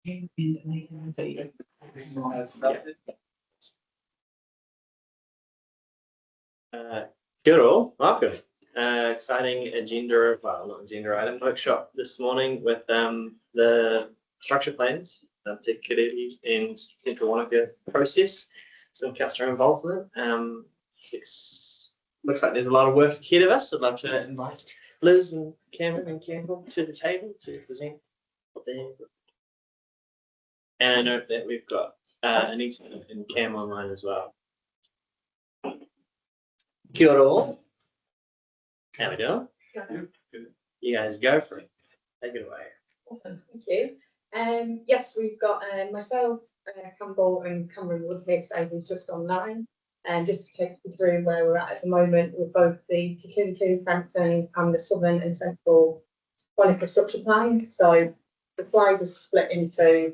Good all, welcome. Exciting agenda, well, not agenda item workshop this morning with the structure plans to Kiriri and Central Wanaka process, some customer involvement. Looks like there's a lot of work ahead of us. I'd love to invite Liz and Cameron and Campbell to the table to present what they have. And I know that we've got Anita and Cam online as well. Kia ora all. How we doing? Good. You guys go for it. Take it away. Awesome, thank you. Yes, we've got myself, Campbell and Cameron Wood here today, who's just online. Just to take you through where we're at the moment with both the Te Kiriku, Frampton and the Southern and Central Wanaka structure plan. So the slides are split into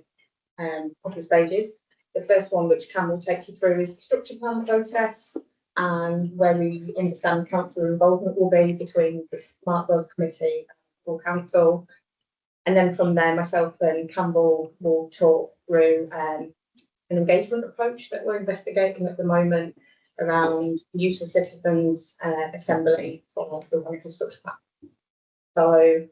a couple of stages. The first one, which Cam will take you through, is the structure plan process and where we understand council involvement will be between the Smart Growth Committee and full council. And then from there, myself and Campbell will talk through an engagement approach that we're investigating at the moment around use of citizens assembly for the Wanaka structure plan. So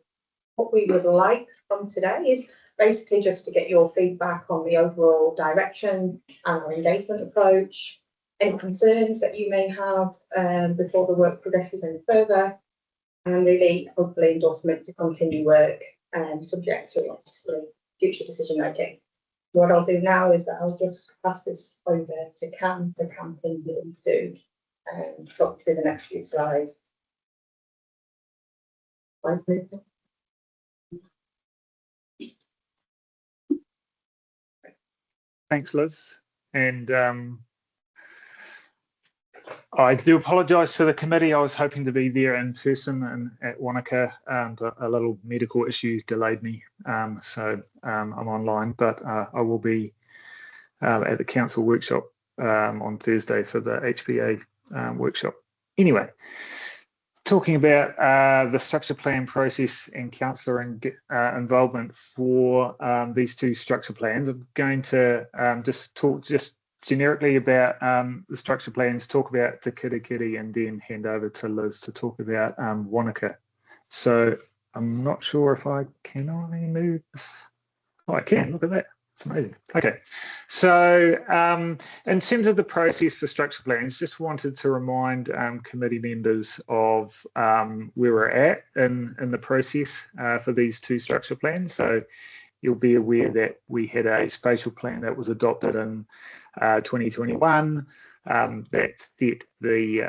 what we would like from today is basically just to get your feedback on the overall direction and our engagement approach, any concerns that you may have before the work progresses any further, and really hopefully endorsement to continue work subject to obviously future decision making. What I'll do now is that I'll just pass this over to Cam to continue to talk through the next few slides. Thanks, Liz. And I do apologise to the committee. I was hoping to be there in person and at Wanaka, but a little medical issue delayed me. So I'm online, but I will be at the council workshop on Thursday for the HBA workshop. Anyway, talking about the structure plan process and councillor involvement for these two structure plans, I'm going to just talk generically about the structure plans, talk about Te Kirikiri, and then hand over to Liz to talk about Wanaka. So I'm not sure if I move this. Oh, I can, look at that. It's amazing. Okay, so in terms of the process for structure plans, just wanted to remind committee members of where we're at in the process for these two structure plans. So you'll be aware that we had a spatial plan that was adopted in 2021 that set the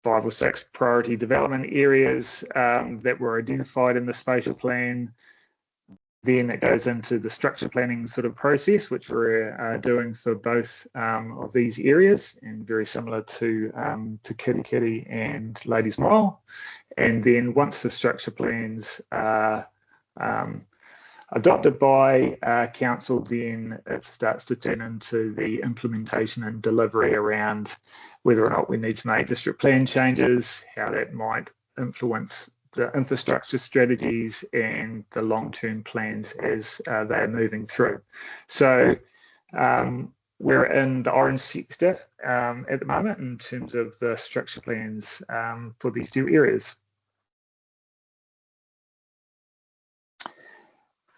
5 or 6 priority development areas that were identified in the spatial plan. Then it goes into the structure planning sort of process, which we're doing for both of these areas, and very similar to Kirikiri and Ladies Mile. And then once the structure plans are adopted by council, then it starts to turn into the implementation and delivery around whether or not we need to make district plan changes, how that might influence the infrastructure strategies and the long-term plans as they're moving through. So we're in the orange sector at the moment in terms of the structure plans for these two areas.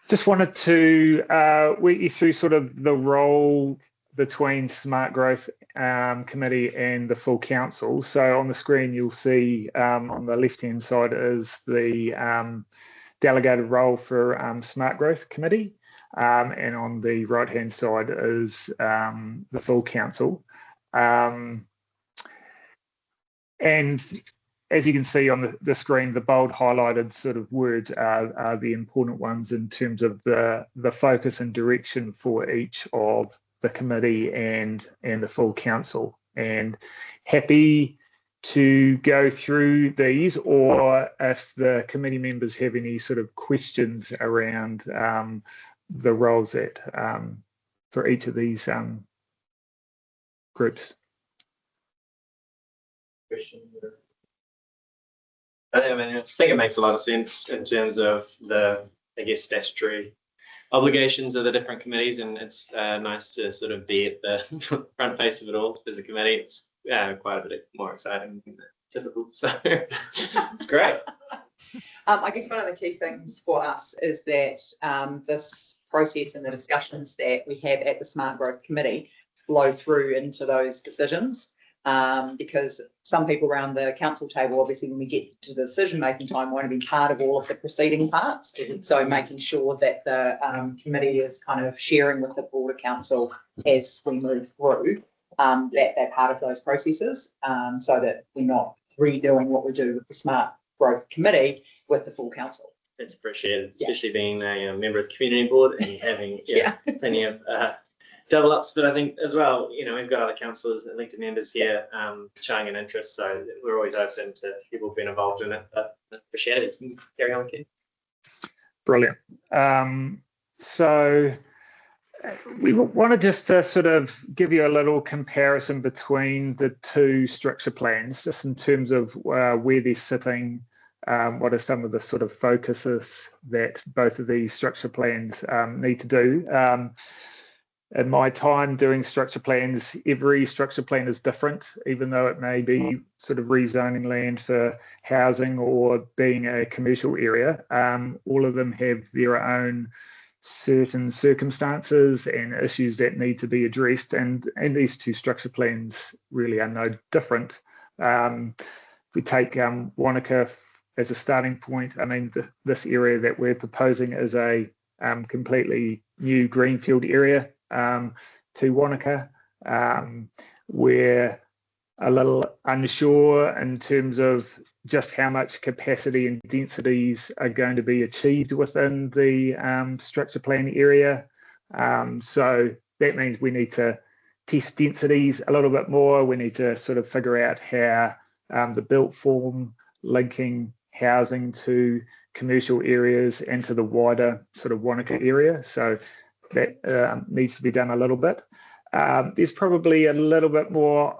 Just wanted to walk you through sort of the role between Smart Growth Committee and the full council. So on the screen you'll see on the left-hand side is the delegated role for Smart Growth Committee, and on the right-hand side is the full council. And as you can see on the screen, the bold highlighted sort of words are the important ones in terms of the focus and direction for each of the committee and the full council. And happy to go through these, or if the committee members have any sort of questions around the roles that for each of these groups. I think it makes a lot of sense in terms of the, I guess, statutory obligations of the different committees, and it's nice to sort of be at the front face of it all as a committee. It's quite a bit more exciting than typical, so it's great. I guess one of the key things for us is that this process and the discussions that we have at the Smart Growth Committee flow through into those decisions, because some people around the council table, obviously when we get to the decision-making time, want to be part of all of the preceding parts. So making sure that the committee is kind of sharing with the broader council as we move through that part of those processes, so that we're not redoing what we do with the Smart Growth Committee with the full council. It's appreciated, especially being a member of the community board and having plenty of double ups. But I think as well, we've got other councillors, elected members here showing an interest, so we're always open to people being involved in it. But appreciate it. You can carry on, Ken. Brilliant. So we wanted just to sort of give you a little comparison between the two structure plans, just in terms of where they're sitting. What are some of the sort of focuses that both of these structure plans need to do? In my time doing structure plans, every structure plan is different, even though it may be sort of rezoning land for housing or being a commercial area. All of them have their own certain circumstances and issues that need to be addressed, and these two structure plans really are no different. We take Wanaka as a starting point. I mean, this area that we're proposing is a completely new greenfield area to Wanaka. We're a little unsure in terms of just how much capacity and densities are going to be achieved within the structure plan area. So that means we need to test densities a little bit more. We need to sort of figure out how the built form linking housing to commercial areas and to the wider sort of Wanaka area. So that needs to be done a little bit. There's probably a little bit more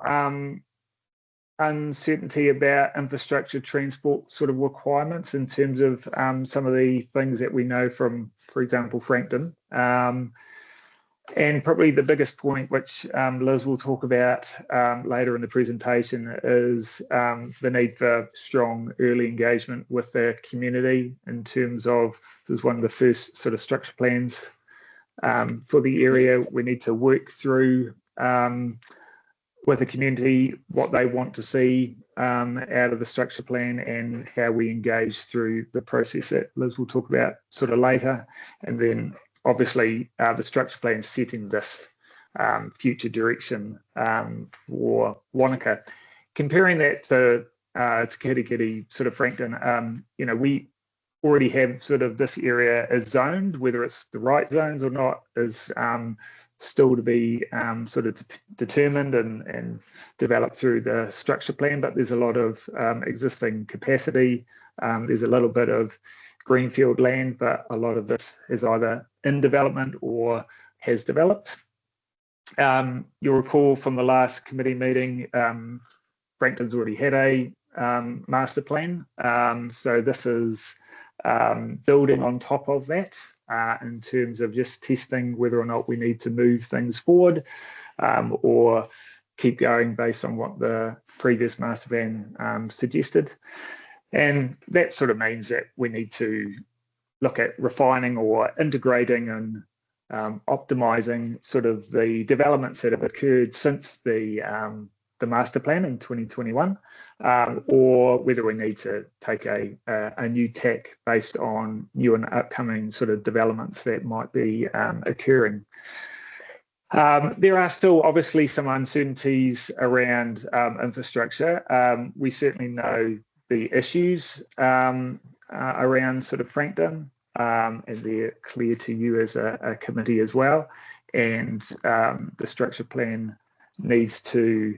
uncertainty about infrastructure transport sort of requirements in terms of some of the things that we know from, for example, Frankton. And probably the biggest point, which Liz will talk about later in the presentation, is the need for strong early engagement with the community in terms of, this is one of the first sort of structure plans for the area. We need to work through with the community what they want to see out of the structure plan and how we engage through the process that Liz will talk about sort of later. And then obviously the structure plan setting this future direction for Wanaka. Comparing that to Kirikiri, sort of Frankton, we already have sort of this area is zoned. Whether it's the right zones or not is still to be sort of determined and developed through the structure plan, but there's a lot of existing capacity. There's a little bit of greenfield land, but a lot of this is either in development or has developed. You'll recall from the last committee meeting, Frankton's already had a master plan. So this is building on top of that in terms of just testing whether or not we need to move things forward or keep going based on what the previous master plan suggested. And that sort of means that we need to look at refining or integrating and optimizing sort of the developments that have occurred since the master plan in 2021, or whether we need to take a new tack based on new and upcoming sort of developments that might be occurring. There are still obviously some uncertainties around infrastructure. We certainly know the issues around sort of Frankton, and they're clear to you as a committee as well. And the structure plan needs to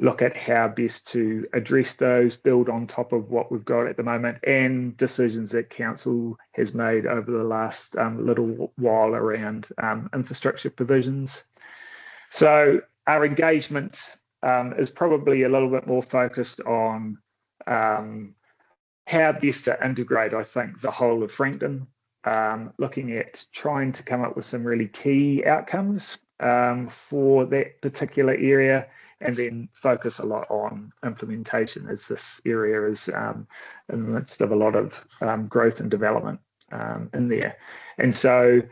look at how best to address those, build on top of what we've got at the moment, and decisions that council has made over the last little while around infrastructure provisions. So our engagement is probably a little bit more focused on how best to integrate, I think, the whole of Frankton looking at trying to come up with some really key outcomes for that particular area, and then focus a lot on implementation, as this area is in the midst of a lot of growth and development in there. And so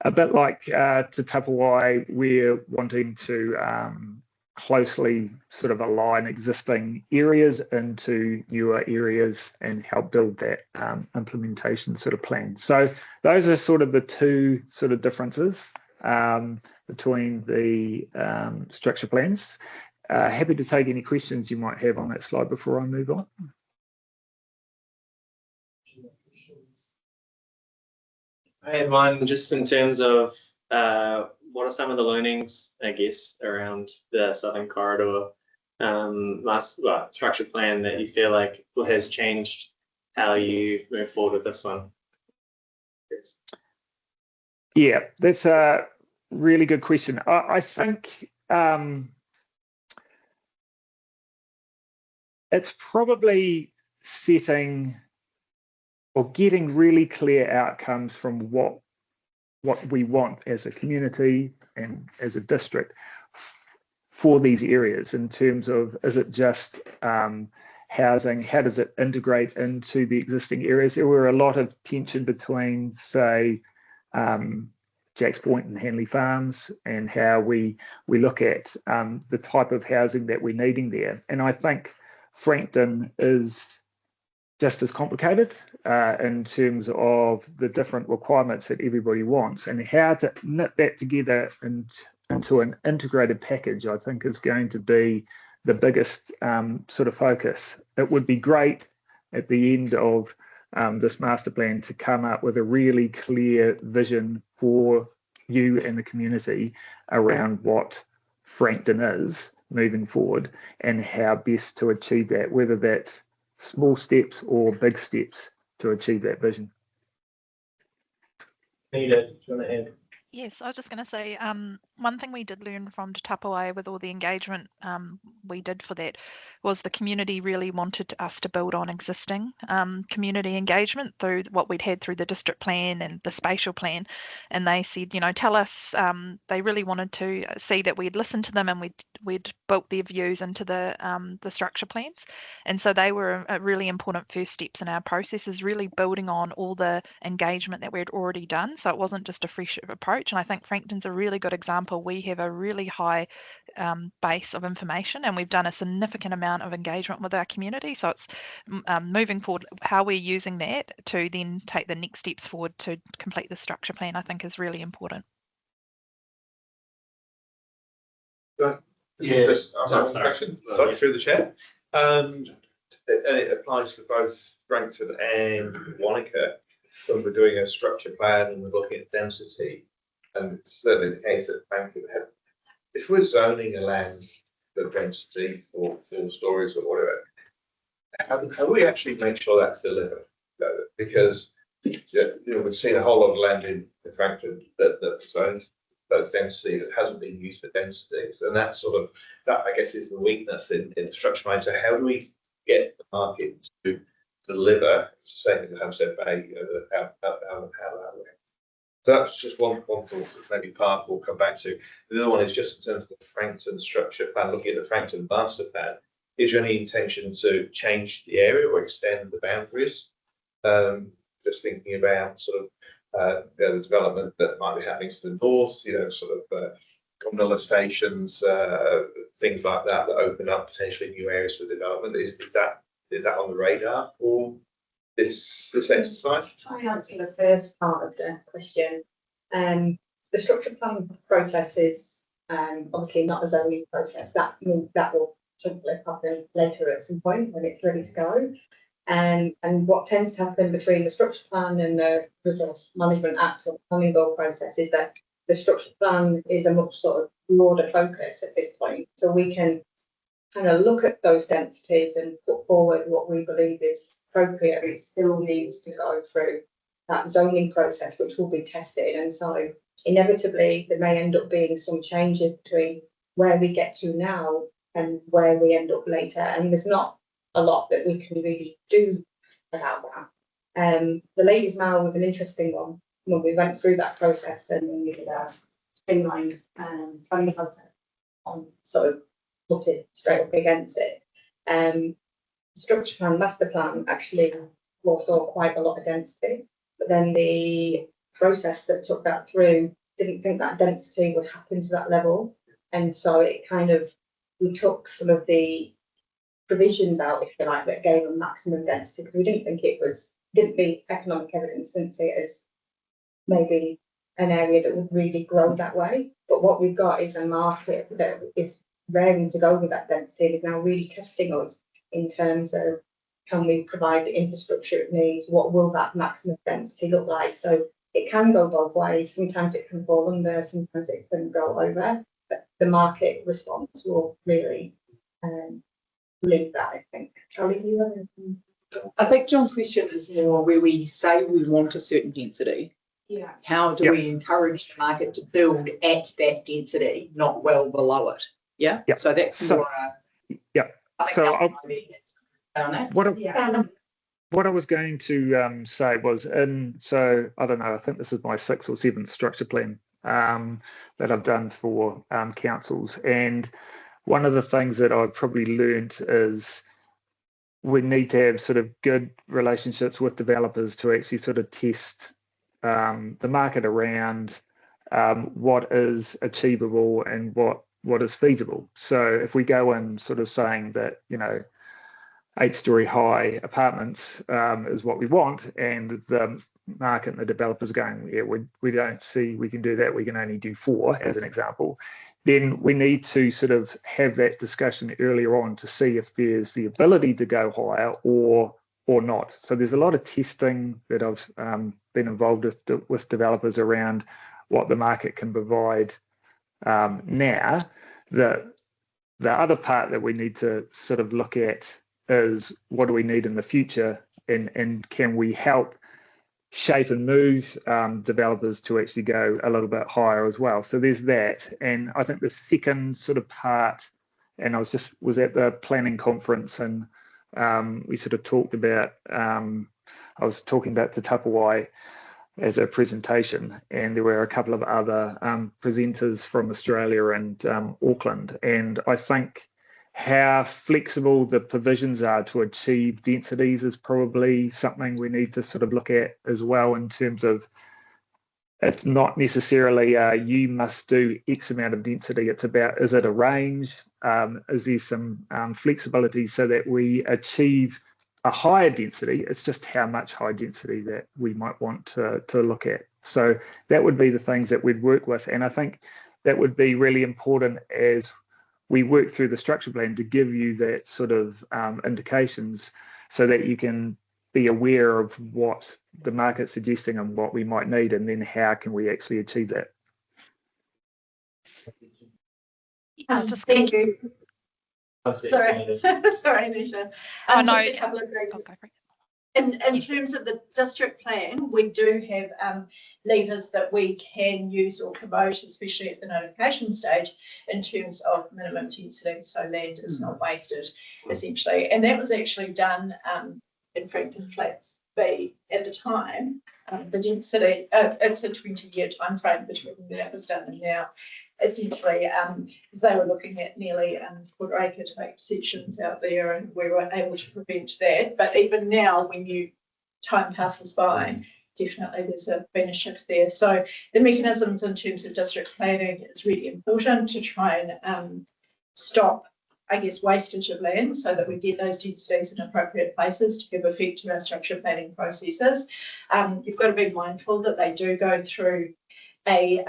a bit like Te Tapawai, we're wanting to closely sort of align existing areas into newer areas and help build that implementation sort of plan. So those are sort of the two sort of differences between the structure plans. Happy to take any questions you might have on that slide before I move on. I had one just in terms of what are some of the learnings, I guess, around the Southern Corridor structure plan that you feel like has changed how you move forward with this one? Yes. Yeah, that's a really good question. I think it's probably setting or getting really clear outcomes from what we want as a community and as a district for these areas, in terms of, is it just housing? How does it integrate into the existing areas? There were a lot of tension between, say, Jacks Point and Hanley Farms, and how we look at the type of housing that we're needing there. And I think Frankton is just as complicated in terms of the different requirements that everybody wants, and how to knit that together into an integrated package, I think, is going to be the biggest sort of focus. It would be great at the end of this master plan to come up with a really clear vision for you and the community around what Frankton is moving forward, and how best to achieve that, whether that's small steps or big steps to achieve that vision. Nita, do you want to add? Yes, I was just going to say, one thing we did learn from Te Tapawai with all the engagement we did for that was the community really wanted us to build on existing community engagement through what we'd had through the district plan and the spatial plan. And they said, you know, tell us, they really wanted to see that we'd listened to them and we'd built their views into the structure plans. And so they were a really important first steps in our process, is really building on all the engagement that we'd already done. So it wasn't just a fresh approach. And I think Frankton's a really good example. We have a really high base of information, and we've done a significant amount of engagement with our community. So it's moving forward, how we're using that to then take the next steps forward to complete the structure plan, I think, is really important. Yeah, sorry. Sorry, through the chair. And it applies to both Frankton and Wanaka. When we're doing a structure plan and we're looking at density, and it's certainly the case that Frankton have, if we're zoning a land for density for 4 stories or whatever, how do we actually make sure that's delivered? Because we've seen a whole lot of land in Frankton that zoned both density that hasn't been used for densities, and that I guess is the weakness in the structure plan. So how do we get the market to deliver, same in the Homestead Bay, how that works? So that's just one thought that maybe Park will come back to. The other one is just in terms of the Frankton structure plan, looking at the Frankton master plan, is there any intention to change the area or extend the boundaries? Just thinking about sort of the development that might be happening to the north, gondola stations, things like that open up potentially new areas for development. Is that on the radar for this exercise? Try and answer the first part of the question. The structure plan process is obviously not a zoning process. That will hopefully happen later at some point when it's ready to go. And what tends to happen between the structure plan and the Resource Management Act or planning bill process is that the structure plan is a much sort of broader focus at this point. So we can kind of look at those densities and put forward what we believe is appropriate. It still needs to go through that zoning process, which will be tested. And so inevitably there may end up being some changes between where we get to now and where we end up later. And there's not a lot that we can really do about The Ladies' Mile was an interesting one when we went through that process and we did a streamlined planning process on sort of looking straight up against it. Structure plan, master plan actually foresaw quite a lot of density, but then the process that took that through didn't think that density would happen to that level, and so it kind of, we took some of the provisions out, if you like, that gave a maximum density because we didn't think it was, the economic evidence didn't see it as maybe an area that would really grow that way. But what we've got is a market that is raring to go with that density, is now really testing us in terms of, can we provide the infrastructure it needs? What will that maximum density look like? So it can go both ways. Sometimes it can fall under, sometimes it can go over. But the market response will really lead that, I think. Charlie, do you have anything? I think John's question is more where we say we want a certain density. Yeah. How do we encourage the market to build at that density, not well below it? Yeah. Yep. So that's more. So what Yeah. what I was going to say was, so I don't know, I think this is my 6th or 7th structure plan that I've done for councils, and one of the things that I've probably learned is we need to have sort of good relationships with developers to actually sort of test the market around what is achievable and what is feasible. So if we go in sort of saying that, you know, 8-story high apartments is what we want, and the market and the developers are going, yeah, we don't see we can do that, we can only do 4 as an example, then we need to sort of have that discussion earlier on to see if there's the ability to go higher or not. So there's a lot of testing that I've been involved with developers around what the market can provide now. The other part that we need to sort of look at is what do we need in the future, and can we help shape and move developers to actually go a little bit higher as well. So there's that. And I think the second sort of part, and I was at the planning conference, and we sort of talked about, I was talking about Te Tapawai as a presentation, and there were a couple of other presenters from Australia and Auckland, and I think how flexible the provisions are to achieve densities is probably something we need to sort of look at as well, in terms of, it's not necessarily you must do X amount of density. It's about, is it a range? Is there some flexibility so that we achieve a higher density? It's just how much high density that we might want to look at. So that would be the things that we'd work with. And I think that would be really important as we work through the structure plan, to give you that sort of indications so that you can be aware of what the market's suggesting and what we might need, and then how can we actually achieve that. Thank you. Sorry, sorry, Nisha. Just a couple of things. In terms of the district plan, we do have levers that we can use or promote, especially at the notification stage, in terms of minimum density, so land is not wasted, essentially. And that was actually done in Franklin Flats B at the time. The density, it's a 20-year time frame between when that was done and now. Essentially, because they were looking at nearly quarter-acre type sections out there, and we were able to prevent that. But even now, when time passes by, definitely there's been a shift there. So the mechanisms in terms of district planning is really important to try and stop, I guess, wastage of land, so that we get those densities in appropriate places to give effect to our structure planning processes. You've got to be mindful that they do go through a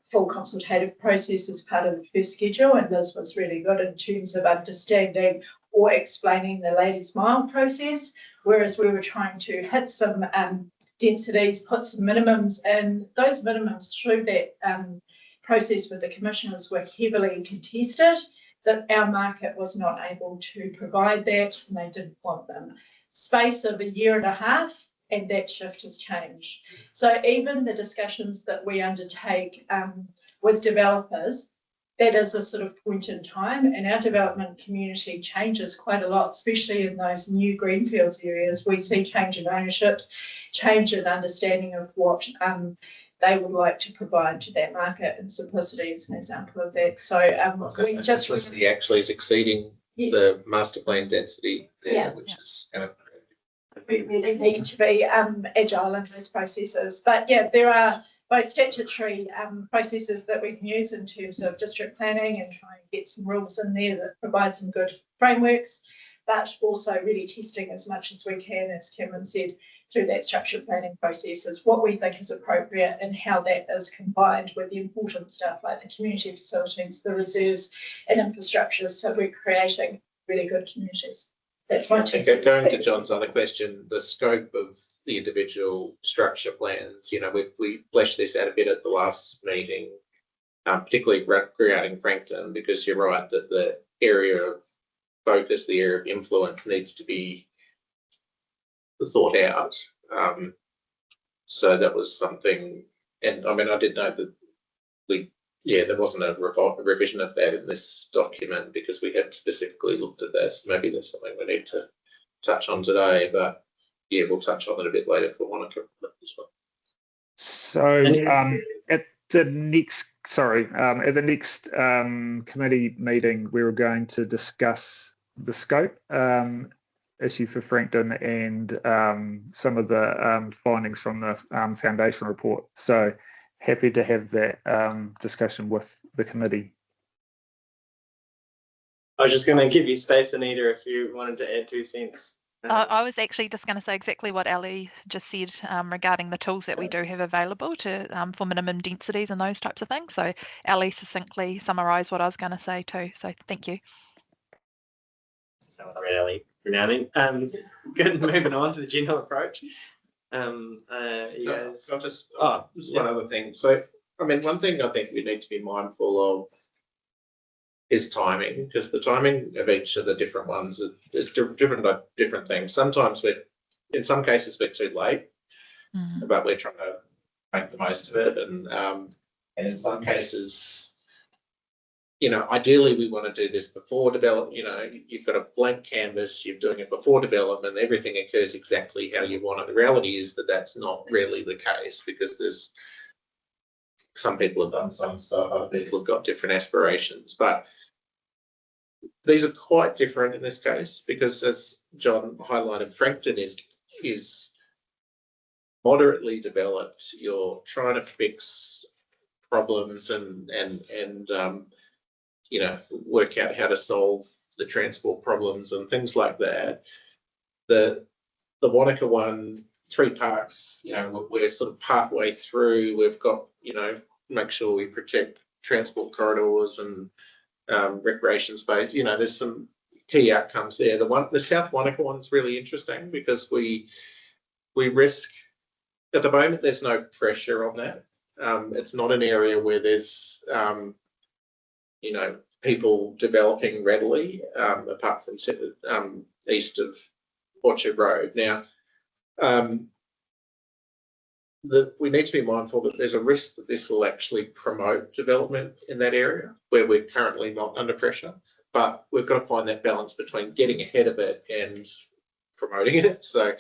full consultative process as part of the first schedule, and Liz was really good in terms of understanding or explaining the Ladies' Mile process, whereas we were trying to hit some densities, put some minimums in. Those minimums through that process with the commissioners were heavily contested, that our market was not able to provide that, and they didn't want them. Space of 1.5 years, and that shift has changed. So even the discussions that we undertake with developers that is a sort of point in time, and our development community changes quite a lot, especially in those new greenfields areas. We see change in ownerships, change in understanding of what they would like to provide to that market, and simplicity is an example of that. So we just simplicity actually is exceeding the master plan density there, which is kind of we really need to be agile in those processes. But yeah, there are both statutory processes that we can use in terms of district planning and try and get some rules in there that provide some good frameworks, but also really testing as much as we can, as Cameron said, through that structured planning process is what we think is appropriate and how that is combined with the important stuff like the community facilities, the reserves and infrastructure. So we're creating really good communities. That's my two cents. Going to John's other question, the scope of the individual structure plans, we fleshed this out a bit at the last meeting, particularly regarding Frankton, because you're right that the area of focus, the area of influence needs to be thought out. So that was something, and I mean, I did know that there wasn't a revision of that in this document because we hadn't specifically looked at that. So maybe there's something we need to touch on today, but yeah, we'll touch on it a bit later for Wanaka as well. So at the next committee meeting, we were going to discuss the scope issue for Frankton and some of the findings from the foundation report. So happy to have that discussion with the committee. I was just going to give you space, Anita, if you wanted to add 2 cents. I was actually just going to say exactly what Ali just said regarding the tools that we do have available to for minimum densities and those types of things. So Ali succinctly summarised what I was going to say too. So thank you. So really renowned. Good. Moving on to the general approach. You guys. Just one other thing. So I mean, one thing I think we need to be mindful of is timing, because the timing of each of the different ones is driven by different things. Sometimes in some cases we're too late, but we're trying to make the most of it, and in some cases, ideally we want to do this before develop. You've got a blank canvas, you're doing it before development, everything occurs exactly how you want it. The reality is that that's not really the case, because there's some people have done some stuff, other people have got different aspirations, but these are quite different in this case, because as John highlighted, Frankton is moderately developed. You're trying to fix problems and work out how to solve the transport problems and things like that. The Wanaka one, 3 parks, we're sort of part way through. We've got, make sure we protect transport corridors and recreation space. There's some key outcomes there. The South Wanaka one's really interesting because we risk, at the moment there's no pressure on that. It's not an area where there's people developing readily, apart from east of Orchard Road. Now, we need to be mindful that there's a risk that this will actually promote development in that area where we're currently not under pressure, but we've got to find that balance between getting ahead of it and promoting it. So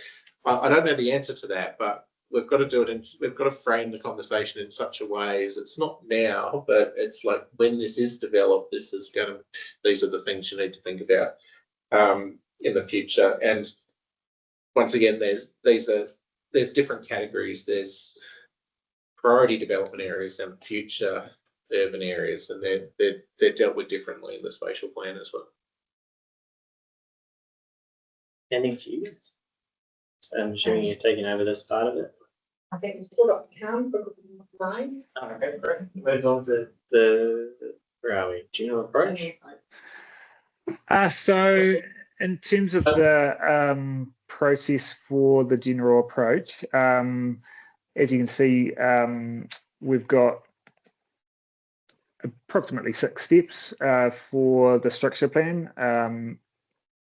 I don't know the answer to that, but we've got to do it, we've got to frame the conversation in such a way as it's not now, but it's like when this is developed, these are the things you need to think about in the future. And once again, there's different categories. There's priority development areas and future urban areas, and they're dealt with differently in the spatial plan as well. Ending to you guys. So I'm assuming you're taking over this part of it. I think we've still got Cam for 9. Okay, great. Move on to where are we? General approach. So in terms of the process for the general approach, as you can see, we've got approximately 6 steps for the structure plan.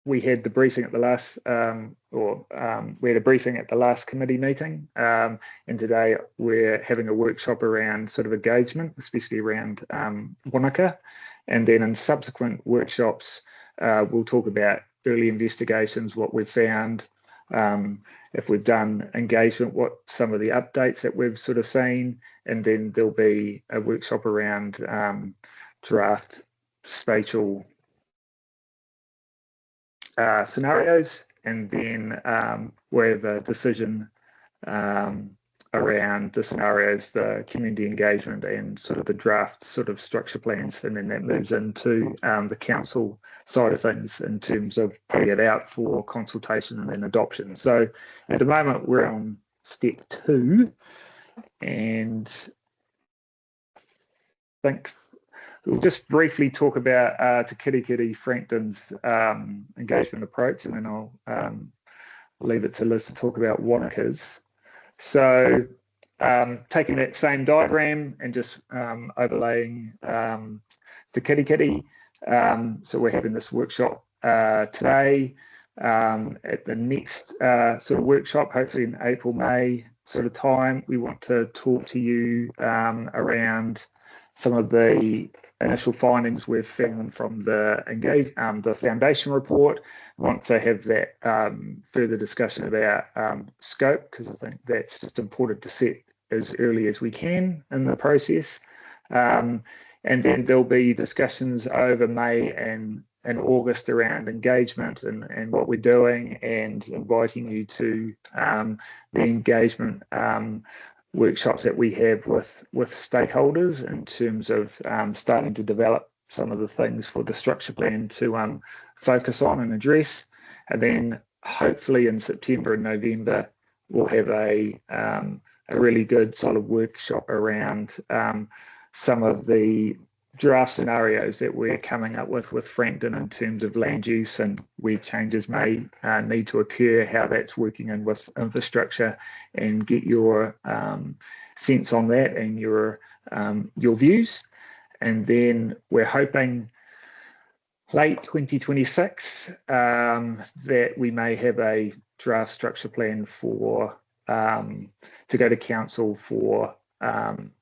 we had the briefing at the last, we had a briefing at the last committee meeting, and today we're having a workshop around sort of engagement, especially around Wanaka, and then in subsequent workshops we'll talk about early investigations, what we've found, if we've done engagement, what some of the updates that we've sort of seen, and then there'll be a workshop around draft spatial scenarios, and then we have a decision around the scenarios, the community engagement, and sort of the draft sort of structure plans, and then that moves into the council side of things in terms of putting it out for consultation and then adoption. So at the moment we're on step 2, and I think we'll just briefly talk about Te Kirikiri Frankton's engagement approach, and then I'll leave it to Liz to talk about Wanaka's. So taking that same diagram and just overlaying Te Kirikiri. So we're having this workshop today. At the next sort of workshop, hopefully in April, May sort of time, we want to talk to you around some of the initial findings we've found from the foundation report. I want to have that further discussion about scope, because I think that's just important to set as early as we can in the process. And then there'll be discussions over May and August around engagement and what we're doing, and inviting you to the engagement workshops that we have with stakeholders in terms of starting to develop some of the things for the structure plan to focus on and address. And then hopefully in September and November we'll have a really good solid workshop around some of the draft scenarios that we're coming up with Frankton in terms of land use and where changes may need to occur, how that's working in with infrastructure, and get your sense on that and your views. And then we're hoping late 2026 that we may have a draft structure plan for to go to council for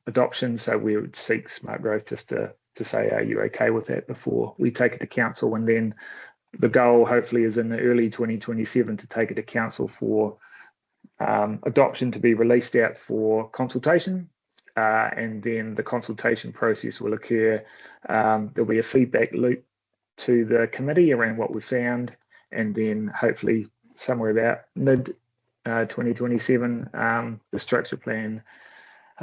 adoption. So we would seek Smart Growth just to say, are you okay with that before we take it to council? And then the goal hopefully is in the early 2027 to take it to council for adoption, to be released out for consultation. And then the consultation process will occur. There'll be a feedback loop to the committee around what we found, and then hopefully somewhere about mid 2027 the structure plan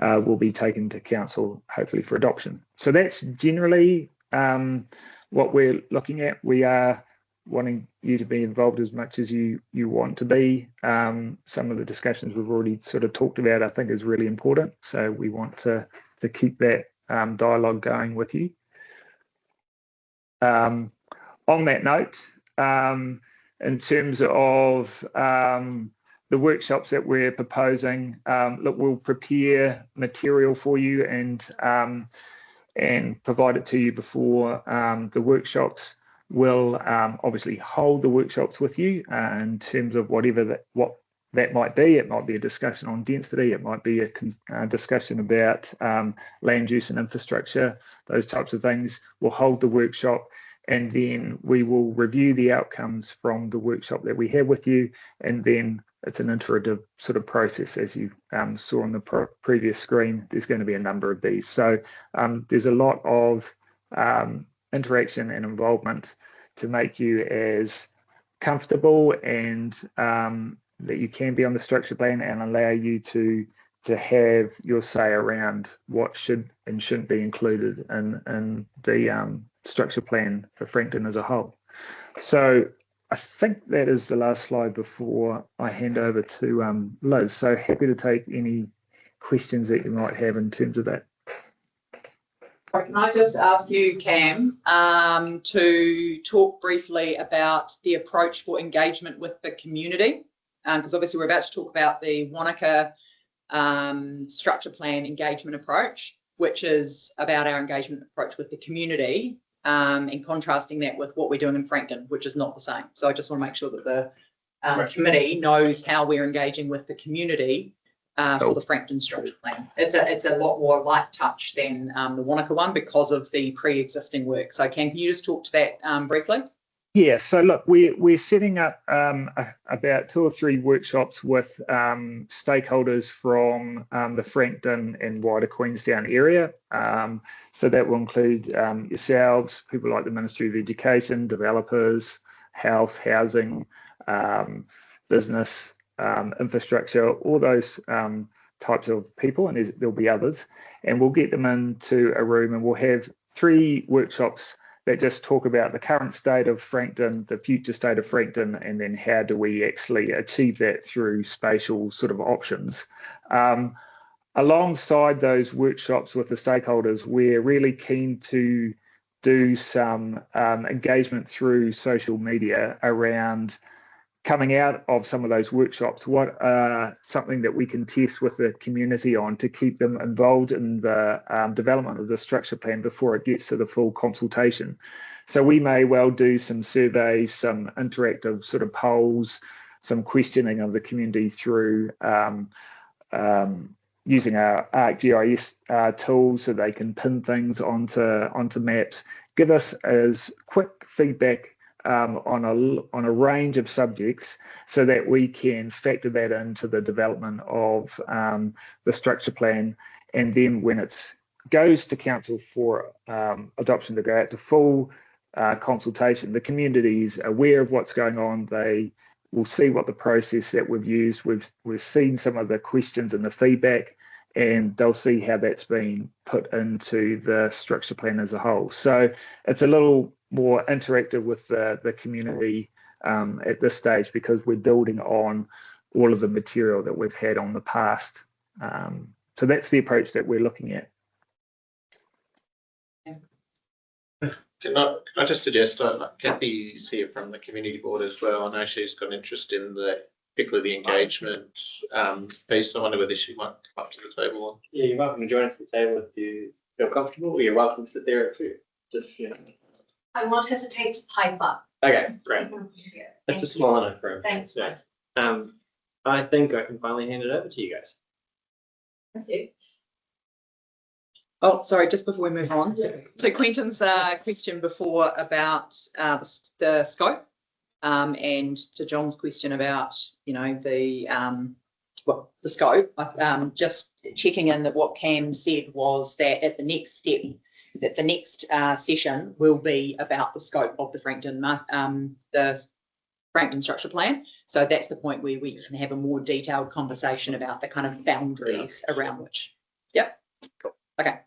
will be taken to council, hopefully for adoption. So that's generally what we're looking at. We are wanting you to be involved as much as you want to be. Some of the discussions we've already sort of talked about, I think, is really important. So we want to keep that dialogue going with you. On that note, in terms of the workshops that we're proposing, look, we'll prepare material for you and provide it to you before the workshops. We'll obviously hold the workshops with you in terms of what that might be. It might be a discussion on density. It might be a discussion about land use and infrastructure, those types of things. We'll hold the workshop, and then we will review the outcomes from the workshop that we have with you, and then it's an iterative sort of process, as you saw on the previous screen. There's going to be a number of these. So there's a lot of interaction and involvement to make you as comfortable and that you can be on the structure plan, and allow you to have your say around what should and shouldn't be included in the structure plan for Frankton as a whole. So I think that is the last slide before I hand over to Liz. So happy to take any questions that you might have in terms of that. Can I just ask you, Cam, to talk briefly about the approach for engagement with the community? Because obviously we're about to talk about the Wanaka structure plan engagement approach, which is about our engagement approach with the community. and contrasting that with what we're doing in Frankton, which is not the same. So I just want to make sure that the committee knows how we're engaging with the community for the Frankton structure plan. It's a lot more light touch than the Wanaka one because of the pre-existing work. So can you just talk to that briefly? Yeah, so look, we're setting up about 2 or 3 workshops with stakeholders from the Frankton and wider Queenstown area. So that will include yourselves, people like the Ministry of Education, developers, health, housing, business, infrastructure, all those types of people, and there'll be others. And we'll get them into a room and we'll have 3 workshops that just talk about the current state of Frankton, the future state of Frankton, and then how do we actually achieve that through spatial sort of options. Alongside those workshops with the stakeholders, we're really keen to do some engagement through social media around coming out of some of those workshops, what are something that we can test with the community on to keep them involved in the development of the structure plan before it gets to the full consultation. So we may well do some surveys, some interactive sort of polls, some questioning of the community through using our ArcGIS tools so they can pin things onto maps, give us as quick feedback on a range of subjects so that we can factor that into the development of the structure plan. And then when it goes to council for adoption to go out to full consultation, the community is aware of what's going on. They will see what the process that we've used. We've seen some of the questions and the feedback, and they'll see how that's been put into the structure plan as a whole. So it's a little more interactive with the community at this stage because we're building on all of the material that we've had on the past. So that's the approach that we're looking at. Can I just suggest, Kathy see it from the community board as well. I know she's got interest in particularly the engagement piece. I wonder whether she might come up to the table. Yeah, you're welcome to join us at the table if you feel comfortable, or you're welcome to sit there too. Just, I won't hesitate to pipe up. Okay, great. It's a small enough room. Thanks. Yeah. I think I can finally hand it over to you guys. Thank you. Oh, sorry, just before we move on to Quentin's question before about the scope and to John's question about, the scope, just checking in that what Cam said was that at the next step, that the next session will be about the scope of the Frankton structure plan. So that's the point where we can have a more detailed conversation about the kind of boundaries around which. Yep. Cool. Okay.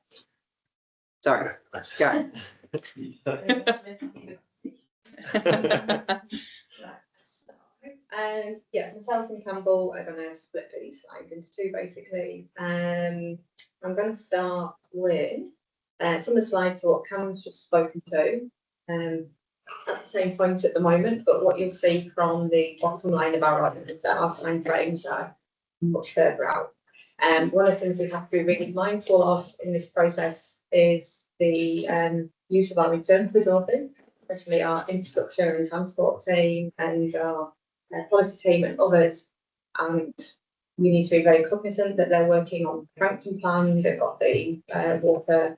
Sorry. Let's go. Yeah, myself and Campbell are going to split these slides into 2 basically. I'm going to start with some of the slides are what Cam's just spoken to at the same point at the moment, but what you'll see from the bottom line of our argument is that our time frames are much further out. One of the things we have to be really mindful of in this process is the use of our internal resources, especially our infrastructure and transport team and our policy team and others. And we need to be very cognizant that they're working on the Frankton plan. They've got the water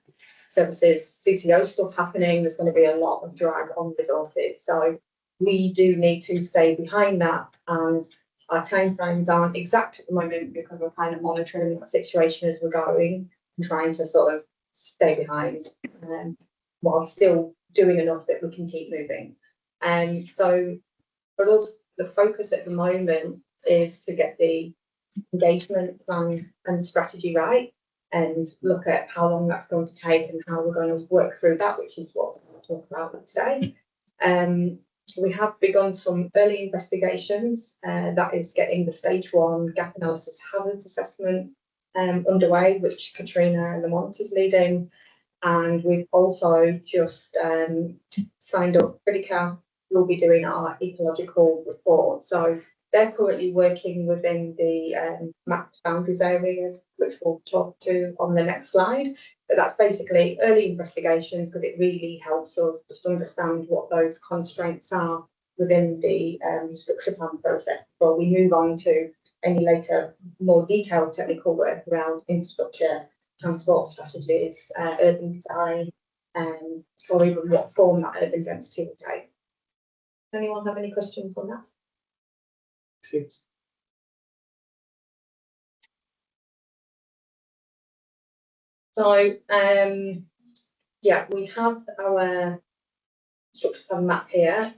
services, CCO stuff happening. There's going to be a lot of drag on resources. So we do need to stay behind that. And our timeframes aren't exact at the moment because we're kind of monitoring the situation as we're going and trying to sort of stay behind while still doing enough that we can keep moving. And so for us, the focus at the moment is to get the engagement plan and strategy right and look at how long that's going to take and how we're going to work through that, which is what we'll talk about today. We have begun some early investigations, that is getting the stage 1 gap analysis hazards assessment underway, which Katrina Lamont is leading. And we've also just signed up Critica, who will be doing our ecological report. So they're currently working within the mapped boundaries areas, which we'll talk to on the next slide. But that's basically early investigations, because it really helps us just understand what those constraints are within the structure plan process before we move on to any later more detailed technical work around infrastructure, transport strategies, urban design, or even what form that urban density will take. Anyone have any questions on that? Thanks. So, yeah, we have our structure plan map here.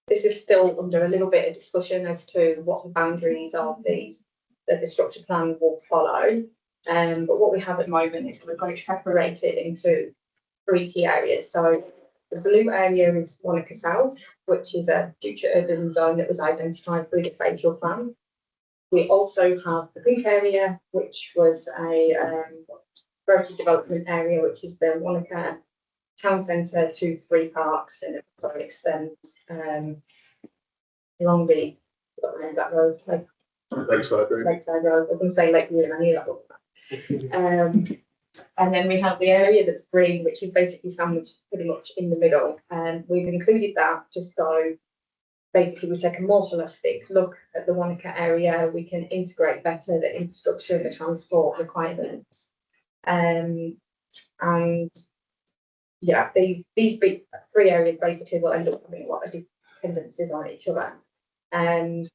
This is still under a little bit of discussion as to what the boundaries of these that the structure plan will follow. But what we have at the moment is we've got it separated into 3 key areas. So the blue area is Wanaka South, which is a future urban zone that was identified through the spatial plan. We also have the pink area, which was a growth development area, which is the Wanaka town centre to 3 parks, and it sort of extends along the that road, like Lakeside Road. Lakeside Road. I was going to say Lakeview, and I knew that was. And then we have the area that's green, which is basically sandwiched pretty much in the middle. And we've included that just so basically we take a more holistic look at the Wanaka area. We can integrate better the infrastructure and the transport requirements. And yeah, these big 3 areas basically will end up having a lot of dependencies on each other. And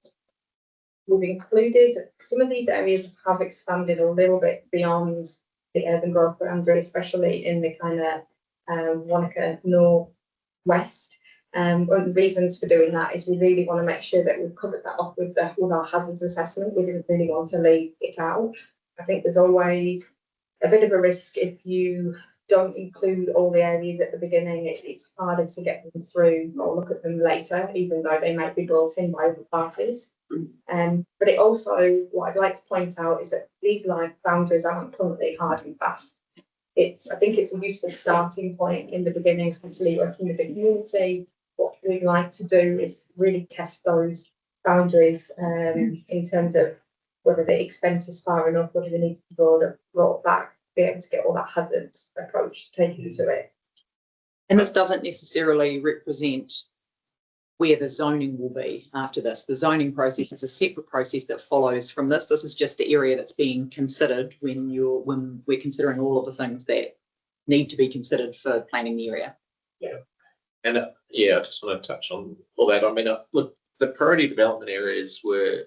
we've included some of these areas have expanded a little bit beyond the urban growth boundary, especially in the kind of Wanaka northwest. One of the reasons for doing that is we really want to make sure that we've covered that off with our hazards assessment. We didn't really want to leave it out. I think there's always a bit of a risk if you don't include all the areas at the beginning. It's harder to get them through or look at them later, even though they might be brought in by other parties. But it also, what I'd like to point out is that these line boundaries aren't currently hard and fast. I think it's a useful starting point in the beginning, especially working with the community. What we'd like to do is really test those boundaries in terms of whether they extend us far enough, whether they need to be brought back, be able to get all that hazards approach taken to it. And this doesn't necessarily represent where the zoning will be after this. The zoning process is a separate process that follows from this. This is just the area that's being considered when we're considering all of the things that need to be considered for planning the area. Yeah. And yeah, I just want to touch on all that. I mean, look, the priority development areas were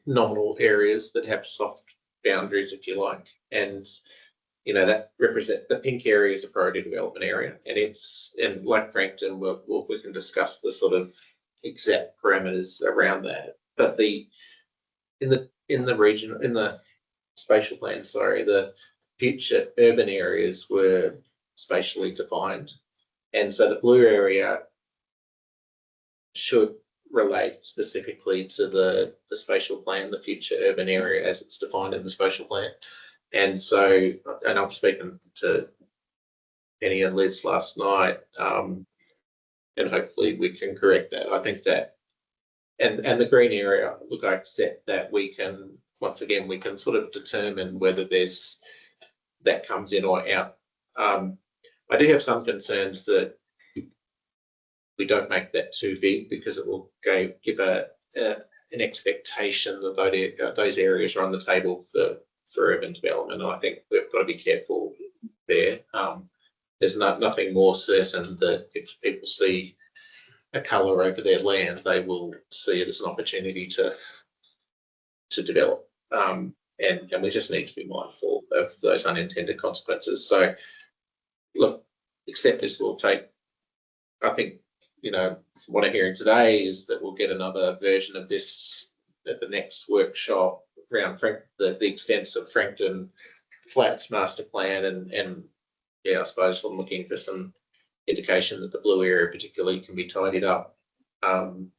nominal areas that have soft boundaries, if you like, and you know that represent the pink area is a priority development area, and like Frankton, we can discuss the sort of exact parameters around that. But in the spatial plan, sorry, the future urban areas were spatially defined, and so the blue area should relate specifically to the spatial plan, the future urban area as it's defined in the spatial plan. And so, and I've spoken to Penny and Liz last night, and hopefully we can correct that. I think that, and the green area, look, I accept that we can, once again, we can sort of determine whether that comes in or out. I do have some concerns that we don't make that too big, because it will give an expectation that those areas are on the table for urban development. And I think we've got to be careful there. There's nothing more certain that if people see a colour over their land, they will see it as an opportunity to develop. And we just need to be mindful of those unintended consequences. So, look, except this will take, I think, you know, from what I'm hearing today is that we'll get another version of this at the next workshop around the extensive Frankton Flats master plan, and yeah, I suppose I'm looking for some indication that the blue area particularly can be tidied up, and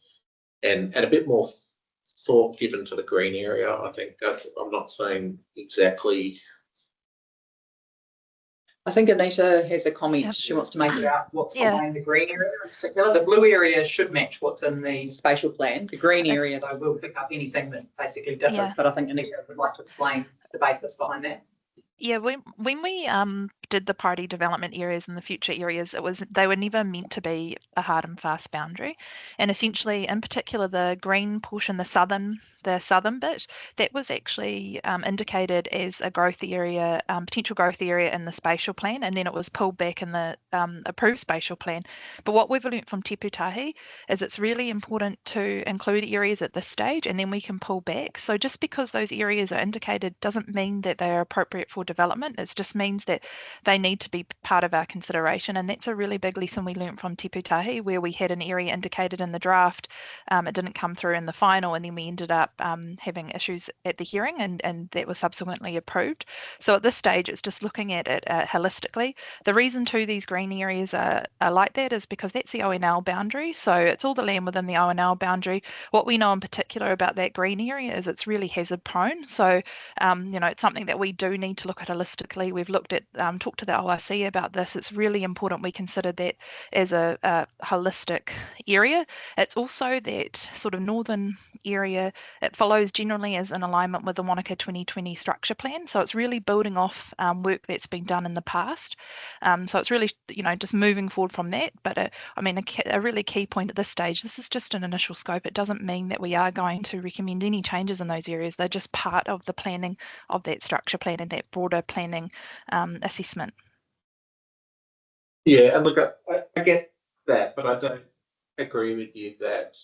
a bit more thought given to the green area. I think I'm not saying exactly. I think Anita has a comment. Yep. She wants to make about what's behind the green area in particular. The blue area should match what's in the spatial plan. The green area, though, will pick up anything that basically differs. Yeah. But I think Anita would like to explain. the basis behind that. Yeah, when we did the priority development areas and the future areas, they were never meant to be a hard and fast boundary. And essentially, in particular, the green portion, the southern bit, that was actually indicated as a growth area, potential growth area in the spatial plan, and then it was pulled back in the approved spatial plan. But what we've learnt from Te Pūtahi is it's really important to include areas at this stage, and then we can pull back. So just because those areas are indicated doesn't mean that they are appropriate for development. It just means that they need to be part of our consideration, and that's a really big lesson we learned from Te Pūtahi, where we had an area indicated in the draft. It didn't come through in the final, and then we ended up having issues at the hearing, and that was subsequently approved. So at this stage, it's just looking at it holistically. The reason too these green areas are like that is because that's the ONL boundary, so it's all the land within the ONL boundary. What we know in particular about that green area is it's really hazard prone, so it's something that we do need to look at holistically. We've looked at talked to the ORC about this. It's really important we consider that as a holistic area. It's also that sort of northern area. It follows generally as in alignment with the Wanaka 2020 structure plan. So it's really building off work that's been done in the past. So it's really, just moving forward from that. But a really key point at this stage, this is just an initial scope. It doesn't mean that we are going to recommend any changes in those areas. They're just part of the planning of that structure plan and that broader planning assessment. Yeah, and look, I get that, but I don't agree with you that.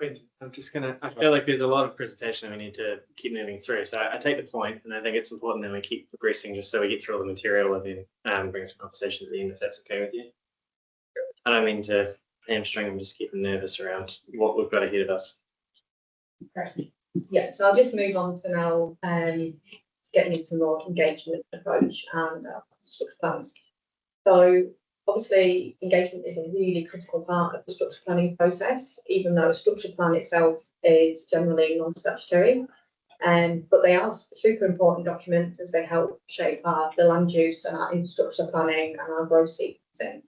I feel like there's a lot of presentation we need to keep moving through. So I take the point, and I think it's important that we keep progressing just so we get through all the material and then bring some conversation at the end, if that's okay with you. I don't mean to hamstring, I'm just keeping nervous around what we've got ahead of us. Okay. Yeah, so I'll just move on to now getting into more engagement approach and structure plans. So obviously, engagement is a really critical part of the structure planning process, even though a structure plan itself is generally non-statutory. But they are super important documents as they help shape the land use and our infrastructure planning and our growth sequencing.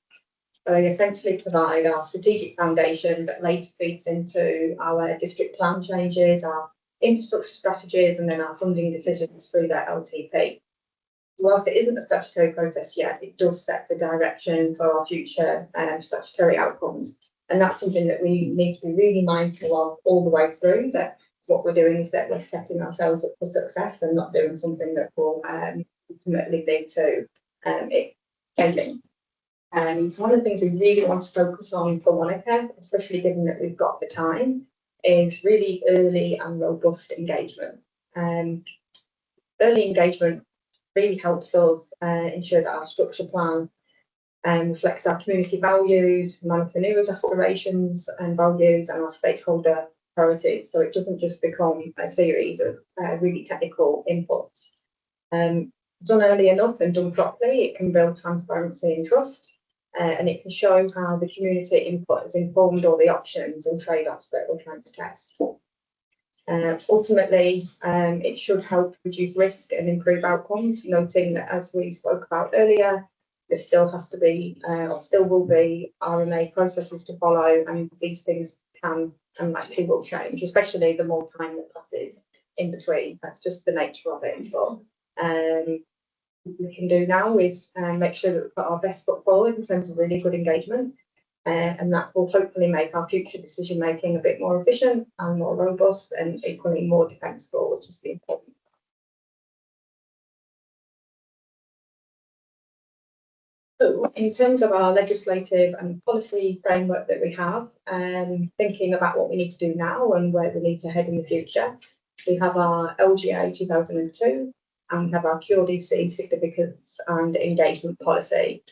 They essentially provide our strategic foundation that later feeds into our district plan changes, our infrastructure strategies, and then our funding decisions through their LTP. Whilst it isn't a statutory process yet, it does set the direction for our future statutory outcomes. And that's something that we need to be really mindful of all the way through, that what we're doing is that we're setting ourselves up for success and not doing something that will ultimately lead to it failing. One of the things we really want to focus on for Wanaka, especially given that we've got the time, is really early and robust engagement. Early engagement really helps us ensure that our structure plan reflects our community values, management aspirations and values, and our stakeholder priorities. So it doesn't just become a series of really technical inputs. Done early enough and done properly, it can build transparency and trust, and it can show how the community input has informed all the options and trade-offs that we're trying to test. Ultimately, it should help reduce risk and improve outcomes, noting that, as we spoke about earlier, there still has to be, or still will be, RMA processes to follow, and these things can and likely will change, especially the more time that passes in between. That's just the nature of it. But what we can do now is make sure that we put our best foot forward in terms of really good engagement. And that will hopefully make our future decision making a bit more efficient and more robust and equally more defensible, which is the important. So in terms of our legislative and policy framework that we have, thinking about what we need to do now and where we need to head in the future, we have our LGA 2002 and we have our QLDC significance and engagement policy.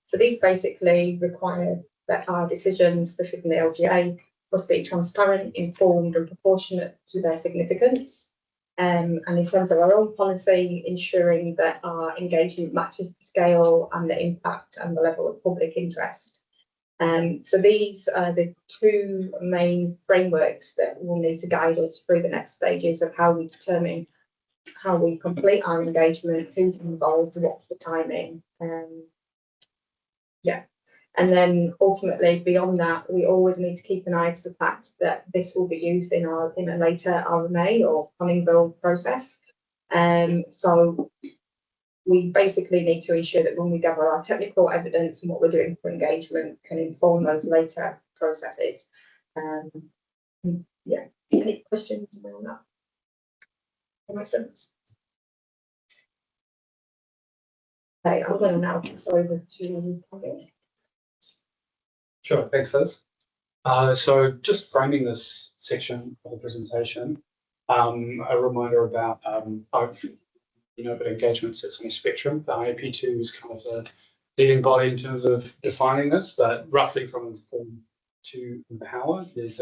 So these basically require that our decisions, especially from the LGA, must be transparent, informed and proportionate to their significance. And in terms of our own policy, ensuring that our engagement matches the scale and the impact and the level of public interest. So these are the two main frameworks that will need to guide us through the next stages of how we determine how we complete our engagement, who's involved, what's the timing. And then ultimately beyond that, we always need to keep an eye to the fact that this will be used in a later RMA or planning bill process. So we basically need to ensure that when we gather our technical evidence and what we're doing for engagement can inform those later processes. Yeah, any questions on that? That makes sense. Okay, I'm going to now pass over to Kevin. Sure, thanks, Liz. So just framing this section of the presentation, a reminder about but engagement sits on a spectrum. The IAP2 is kind of the leading body in terms of defining this, but roughly from inform to empower, there's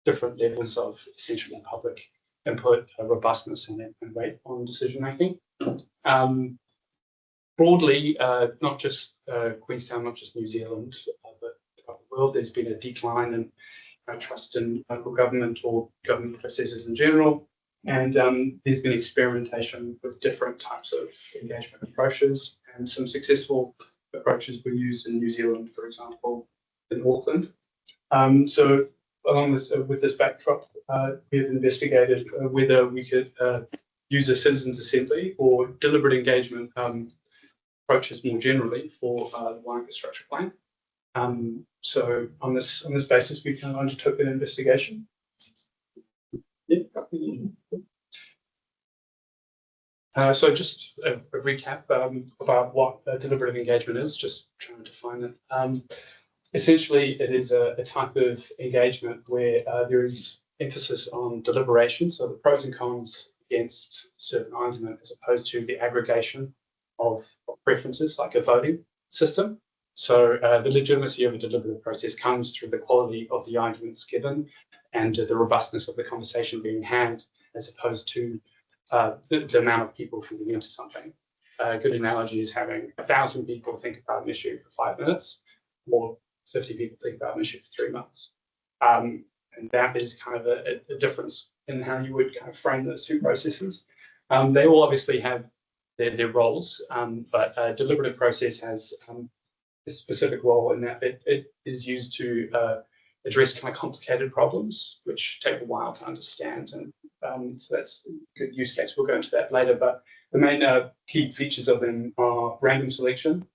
different levels of essentially public input, robustness, and weight on decision making. Broadly, not just Queenstown, not just New Zealand, but throughout the world, there's been a decline in trust in local government or government processes in general. And there's been experimentation with different types of engagement approaches, and some successful approaches were used in New Zealand, for example, in Auckland. So along this, with this backdrop, we have investigated whether we could use a citizens' assembly or deliberate engagement approaches more generally for the Wanaka Structure Plan. So on this basis, we kind of undertook an investigation. So just a recap about what deliberative engagement is, just trying to define it. Essentially, it is a type of engagement where there is emphasis on deliberation, so the pros and cons against a certain argument, as opposed to the aggregation of preferences, like a voting system. So the legitimacy of a deliberative process comes through the quality of the arguments given and the robustness of the conversation being had, as opposed to the amount of people feeding into something. A good analogy is having 1,000 people think about an issue for 5 minutes, or 50 people think about an issue for 3 months. And that is kind of a difference in how you would kind of frame those two processes. They all obviously have their roles, but a deliberative process has a specific role in that it is used to address kind of complicated problems, which take a while to understand. And so that's a good use case. We'll go into that later. But the main key features of them are random selection,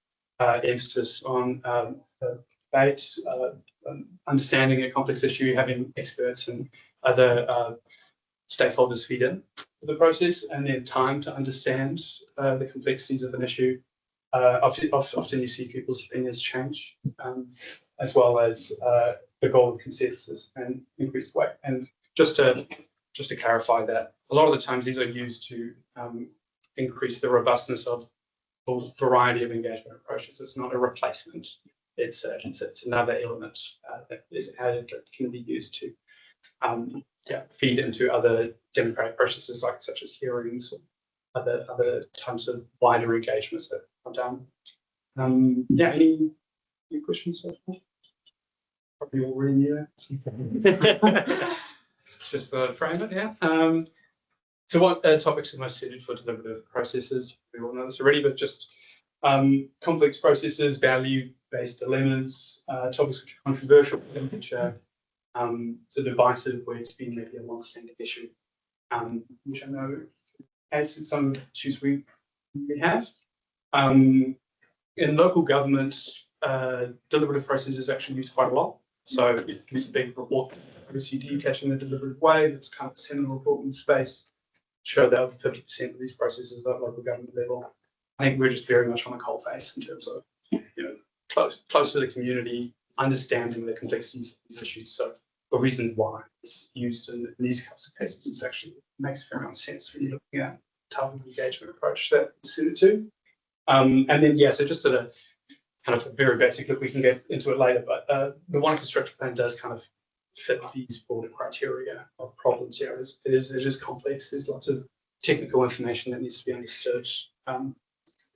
emphasis on debate, understanding a complex issue, having experts and other stakeholders feed in to the process, and then time to understand the complexities of an issue. Often you see people's opinions change, as well as the goal of consensus and increased weight. And just to clarify that, a lot of the times these are used to increase the robustness of a variety of engagement approaches. It's not a replacement. It's another element that is added that can be used to feed into other democratic processes, like such as hearings or other types of wider engagements that are done. Any questions so far? Probably already knew that. Just to frame it, yeah. So what topics are most suited for deliberative processes? We all know this already, but just complex processes, value-based dilemmas, topics which are controversial, which are so divisive, where it's been maybe a long-standing issue, which I know has some issues we have. In local government, deliberative process is actually used quite a lot. So if there's a big report, OECD catching the deliberative wave, it's kind of a seminal report in the space, show that over 50% of these processes are at local government level. I think we're just very much on the coalface in terms of, close to the community, understanding the complexities of these issues. So the reason why it's used in these types of cases is actually makes a fair amount of sense when you're looking at the type of engagement approach that it's suited to. And then, so just at a kind of very basic look, we can get into it later, but the Wanaka Structure Plan does kind of fit these broader criteria of problems. Yeah, it is complex. There's lots of technical information that needs to be understood.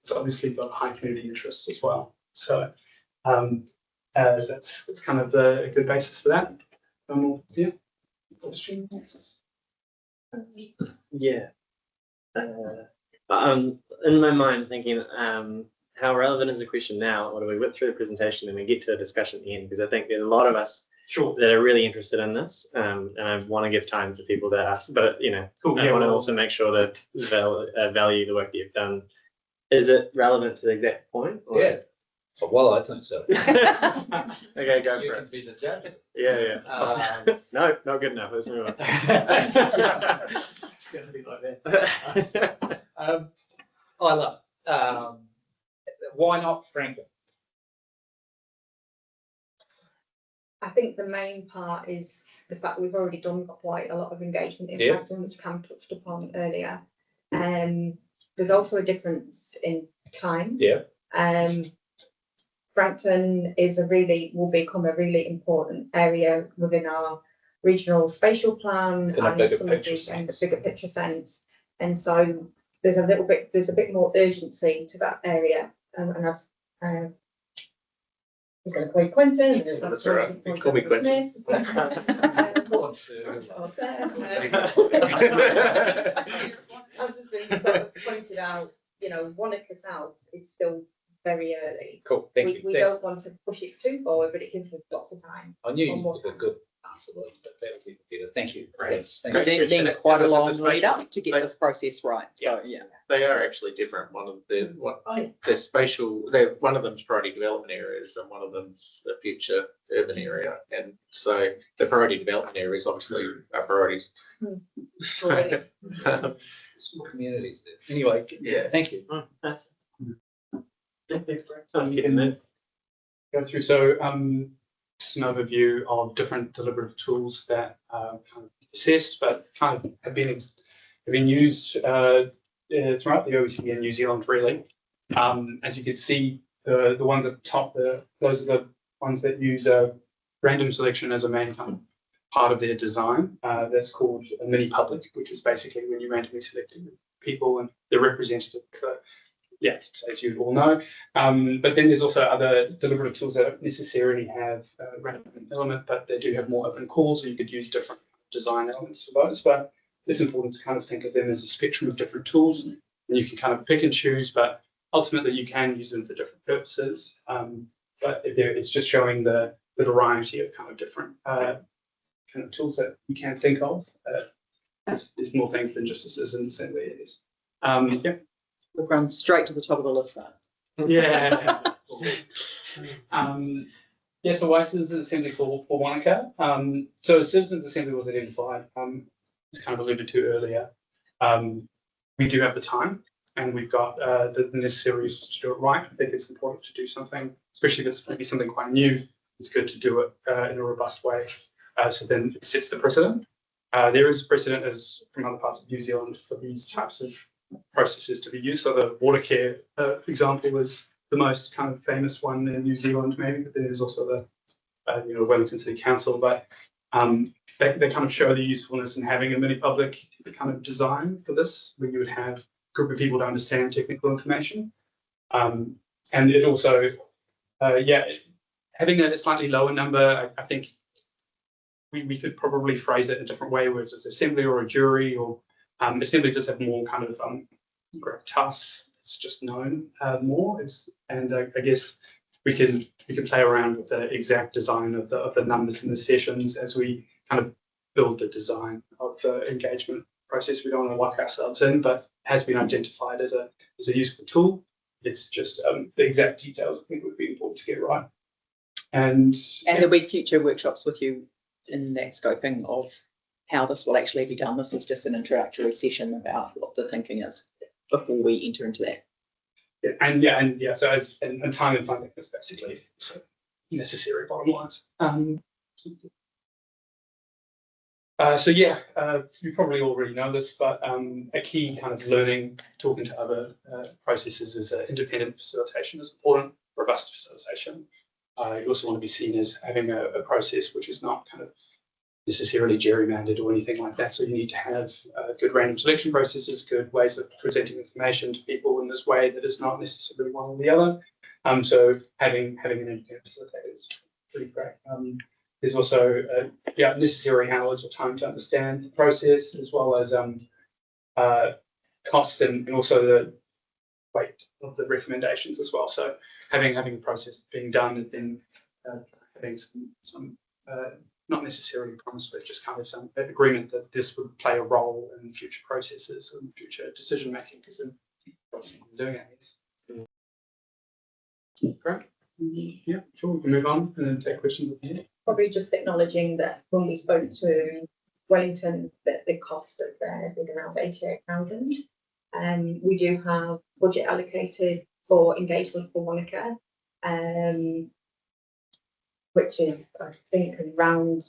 It's obviously got high community interest as well. So that's kind of a good basis for that. Question? Yeah. I'm in my mind thinking, how relevant is the question now, or do we whip through the presentation and we get to a discussion at the end? Because I think there's a lot of us that are really interested in this, and I want to give time for people to ask. But Cool. I want to also make sure to value the work that you've done. Is it relevant to the exact point? Or? Yeah. Well, I think so. Okay, go You for can it. be the judge. Yeah. No, not good enough. Let's move on. It's going to be like that. I love it. Why not Franklin? I think the main part is the fact we've already done quite a lot of engagement in Yeah. Frankton, which Cam touched upon earlier. There's also a difference in time. Yeah. Frankton will become a really important area within our regional spatial plan In a and bigger some of picture the sense. bigger picture sense. And so there's a bit more urgency to that area. And as I was going to call you Quentin. That's all right. You call me Quentin. As has been sort of pointed out, Wanaka South is still very early. Cool. Thank you. We don't want to push it too forward, but it gives us lots of time. I knew you did a good answer, but that was even better. Thank you. Yes, thank There's you. been quite a As I said, long the lead spatial- up to get this process right. So yeah. They are actually different. One of one of them's priority development areas and one of them's the future urban area. And so the priority development areas obviously are priorities. Already. Small communities there. Anyway, Yeah. thank you. That's Go through. So just an overview of different deliberative tools that kind of assessed, but kind of have been used throughout the OECD and New Zealand, really. As you can see, the ones at the top, those are the ones that use random selection as a main kind of part of their design. That's called a mini public, which is basically when you randomly select people and they're representative for, as you all know. But then there's also other deliberative tools that don't necessarily have a random element, but they do have more open calls, so you could use different design elements for those. But it's important to kind of think of them as a spectrum of different tools, and you can kind of pick and choose, but ultimately you can use them for different purposes. But it's just showing the variety of kind of different kind of tools that you can think of. There's more things than just a citizen assembly. It is. We'll run straight to the top of the list now. Yeah. So why Citizens Assembly for Wanaka? So Citizens Assembly was identified, as kind of alluded to earlier. We do have the time and we've got the necessary resources to do it right. I think it's important to do something, especially if it's maybe something quite new. It's good to do it in a robust way. So then it sets the precedent. There is precedent as from other parts of New Zealand for these types of processes to be used. So the water care example is the most kind of famous one in New Zealand, maybe, but then there's also the Wellington City Council. But they kind of show the usefulness in having a mini public kind of design for this, where you would have a group of people to understand technical information. And it also, having a slightly lower number, I think we could probably phrase it in a different way, where it's an assembly or a jury, or assembly does have more kind of tasks. It's just known more. I guess we can play around with the exact design of the numbers in the sessions as we kind of build the design of the engagement process. We don't want to lock ourselves in, but has been identified as a useful tool. It's just the exact details I think would be important to get right. And there'll be future workshops with you in that scoping of how this will actually be done. This is just an introductory session about what the thinking is before we enter into that. So time and funding is basically so necessary bottom lines. You probably already know this, but a key kind of learning, talking to other processes, is independent facilitation is important, robust facilitation. You also want to be seen as having a process which is not kind of necessarily gerrymandered or anything like that. So you need to have good random selection processes, good ways of presenting information to people in this way that is not necessarily one or the other. So having an independent facilitator is pretty great. There's also necessary analysis or time to understand the process, as well as cost and also the weight of the recommendations as well. So having a process being done and then having some not necessarily promise, but just kind of some agreement that this would play a role in future processes and future decision making, because then obviously we're doing it. Great. Yeah, sure. We can move on and then take questions at the end. Probably just acknowledging that when we spoke to Wellington, that the cost of theirs is around 88,000. We do have budget allocated for engagement for Wanaka, which is, I think, around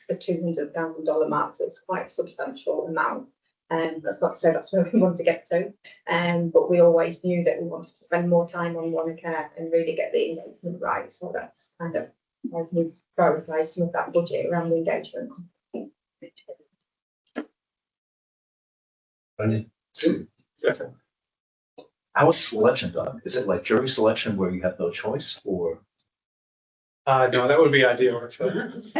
the $200,000 mark, so it's quite a substantial amount. That's not to say that's where we want to get to, but we always knew that we wanted to spend more time on Wanaka and really get the engagement right. So that's kind of why we prioritise some of that budget around the engagement. How is selection done? Is it like jury selection where you have no choice, or? No, that would be ideal, actually.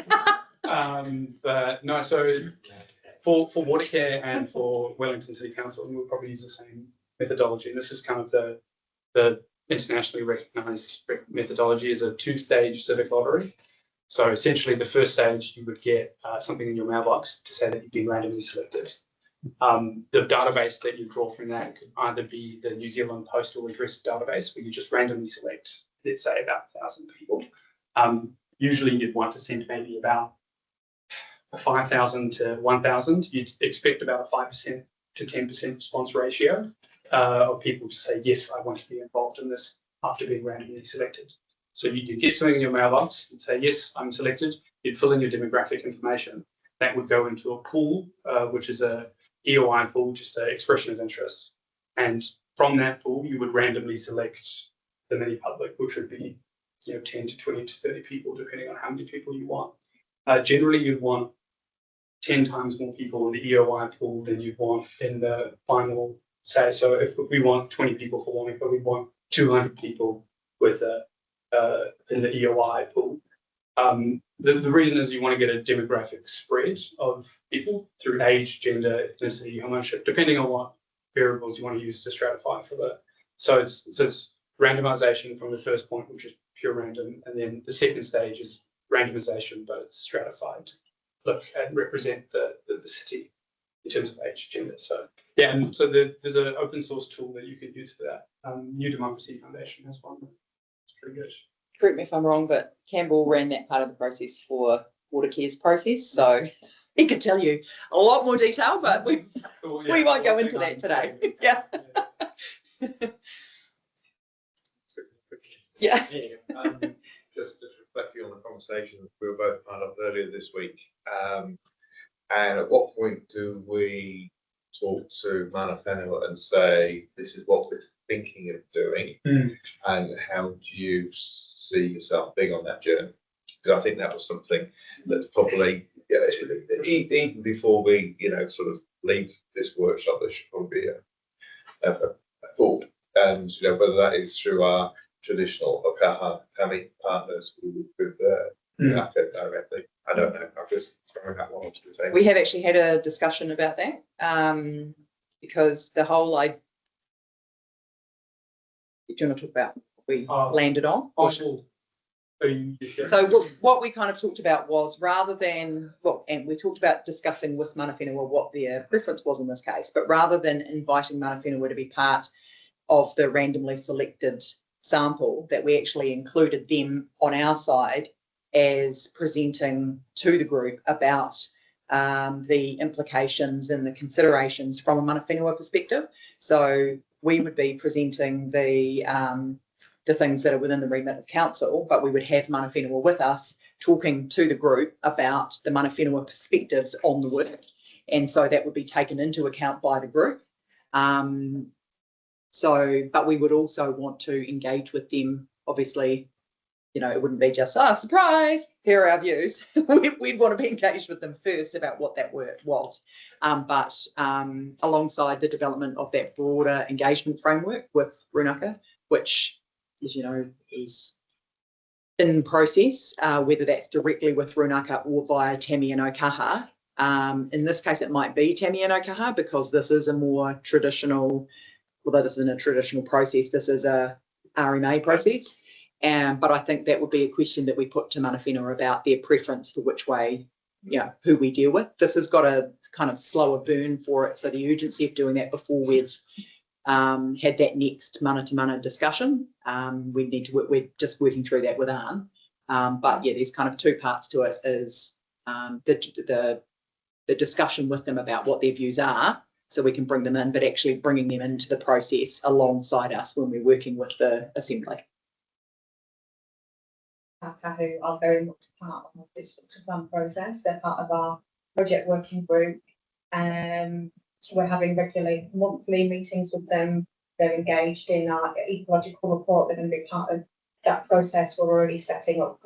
But no, so for Watercare and for Wellington City Council, we'll probably use the same methodology. And this is kind of the internationally recognised methodology, is a two-stage civic lottery. So essentially, the first stage, you would get something in your mailbox to say that you've been randomly selected. The database that you draw from that could either be the New Zealand postal address database, where you just randomly select, let's say, about 1,000 people. Usually you'd want to send maybe about 5,000 to 1,000. You'd expect about a 5% to 10% response ratio of people to say, yes, I want to be involved in this after being randomly selected. So you'd get something in your mailbox, you'd say, yes, I'm selected. You'd fill in your demographic information. That would go into a pool, which is a EOI pool, just an expression of interest. And from that pool, you would randomly select the mini public, which would be 10 to 20 to 30 people, depending on how many people you want. Generally, you'd want 10 times more people in the EOI pool than you'd want in the final say. So if we want 20 people for Wanaka, we want 200 people with in the EOI pool. The reason is you want to get a demographic spread of people through age, gender, ethnicity, ownership, depending on what variables you want to use to stratify for that. So it's randomization from the first point, which is pure random, and then the second stage is randomization, but it's stratified to look and represent the city in terms of age, gender. So yeah, and so there's an open source tool that you could use for that. New Democracy Foundation has one. It's pretty good. Correct me if I'm wrong, but Campbell ran that part of the process for Watercare's process, so he could tell you a lot more detail, but we won't go into that today. Yeah. Yeah. Just reflecting on the conversation we were both part of earlier this week, and at what point do we talk to Mana Whenua and say, this is what we're thinking of doing, and how do you see yourself being on that journey? Because I think that was something that's probably, even before we, sort of leave this workshop, there should probably be a thought, and whether that is through our traditional Okaha family partners with Wanaka directly. I don't know. I'm just throwing that one onto the table. We have actually had a discussion about that, because the whole do you want to talk about what we landed on? So what we kind of talked about was, rather than, and we talked about discussing with Mana Whenua what their preference was in this case, but rather than inviting Mana Whenua to be part of the randomly selected sample, that we actually included them on our side as presenting to the group about the implications and the considerations from a Mana Whenua perspective. So we would be presenting the things that are within the remit of council, but we would have Mana Whenua with us talking to the group about the Mana Whenua perspectives on the work. And so that would be taken into account by the group. But we would also want to engage with them. Obviously, it wouldn't be just, surprise, here are our views. We'd want to be engaged with them first about what that work was. But alongside the development of that broader engagement framework with Runaka, which, as you know, is in process, whether that's directly with Runaka or via Tami and Okaha. In this case, it might be Tami and Okaha, because this is a more traditional, although this isn't a traditional process, this is a RMA process. But I think that would be a question that we put to mana whenua about their preference for which way, who we deal with. This has got a kind of slower burn for it. So the urgency of doing that before we've had that next mana to mana discussion, we need to work, we're just working through that with Anne. But yeah, there's kind of two parts to it, is the discussion with them about what their views are, so we can bring them in, but actually bringing them into the process alongside us when we're working with the Assembly. Tahu are very much part of this structure plan process. They're part of our project working group. We're having regular monthly meetings with them. They're engaged in our ecological report. They're going to be part of that process. We're already setting up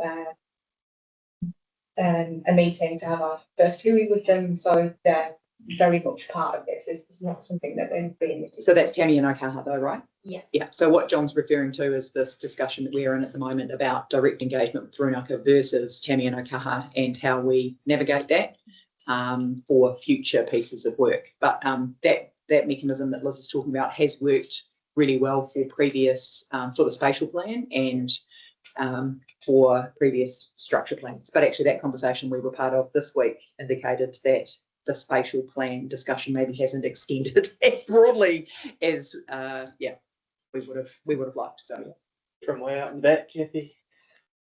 a meeting to have our first viewing with them. So they're very much part of this. It's not something that we're being. So that's Tammy and Okaha though, right? Yes. Yeah. So what John's referring to is this discussion that we're in at the moment about direct engagement with Runaka versus Tammy and Okaha, and how we navigate that for future pieces of work. But that mechanism that Liz is talking about has worked really well for previous, for the spatial plan and for previous structure plans. But actually that conversation we were part of this week indicated that the spatial plan discussion maybe hasn't extended as broadly as we would have liked. So From way out in the back, Kathy.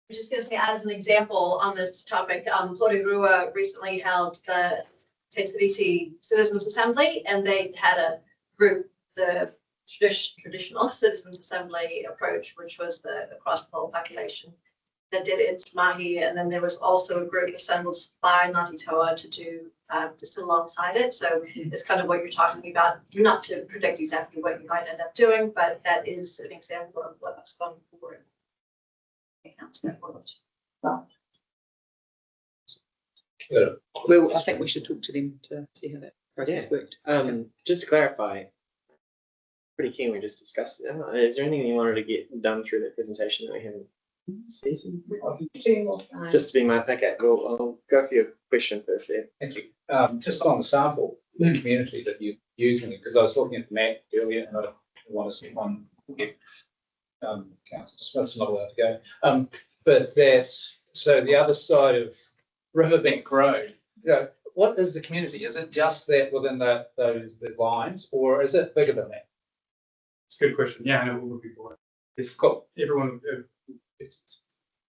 I'm just going to say, as an example on this topic, Horurua recently held the Te Tiriti Citizens Assembly, and they had a group, the traditional Citizens Assembly approach, which was the across the whole population, that did its mahi, and then there was also a group assembled by Ngāti Toa to do just alongside it. So it's kind of what you're talking about, not to predict exactly what you might end up doing, but that is an example of what's going forward. well, I think we should talk to them to see how that process worked. Just to clarify, pretty keen we just discussed it. Is there anything you wanted to get done through the presentation that we haven't seen? Just to be my okay, I'll go for your question first. Yeah. Thank you. Just on the sample, the community that you're using it, because I was looking at the map earlier and I don't want to see one council, it's not allowed to go. But that's so the other side of Riverbank Road. What is the community? Is it just that within the lines, or is it bigger than that? It's a good question. Yeah, I know what people are. It's got everyone.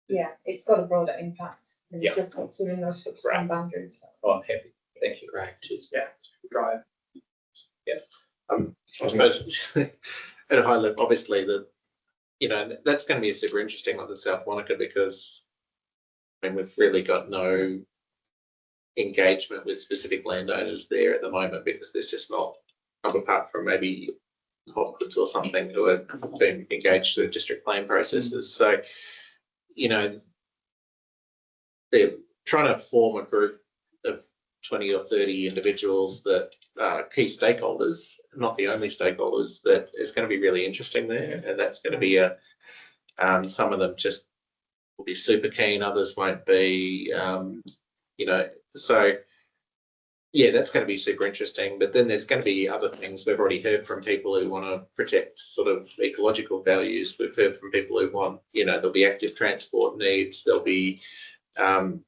Yeah, it's got a broader impact than Yeah. just what's within those structure Right. boundaries. Oh, I'm happy. Thank you. Great. Cheers. Yeah, it's drive. I suppose at a high level, obviously that's going to be a super interesting one, the South Wanaka, because I mean we've really got no engagement with specific landowners there at the moment, because there's just not, apart from maybe Hopkins or something who are being engaged through district plan processes. So, they're trying to form a group of 20 or 30 individuals that are key stakeholders, not the only stakeholders, that is going to be really interesting there. And that's going to be some of them just will be super keen, others won't be, so yeah, that's going to be super interesting. But then there's going to be other things. We've already heard from people who want to protect sort of ecological values. We've heard from people who want, there'll be active transport needs. There'll be, going,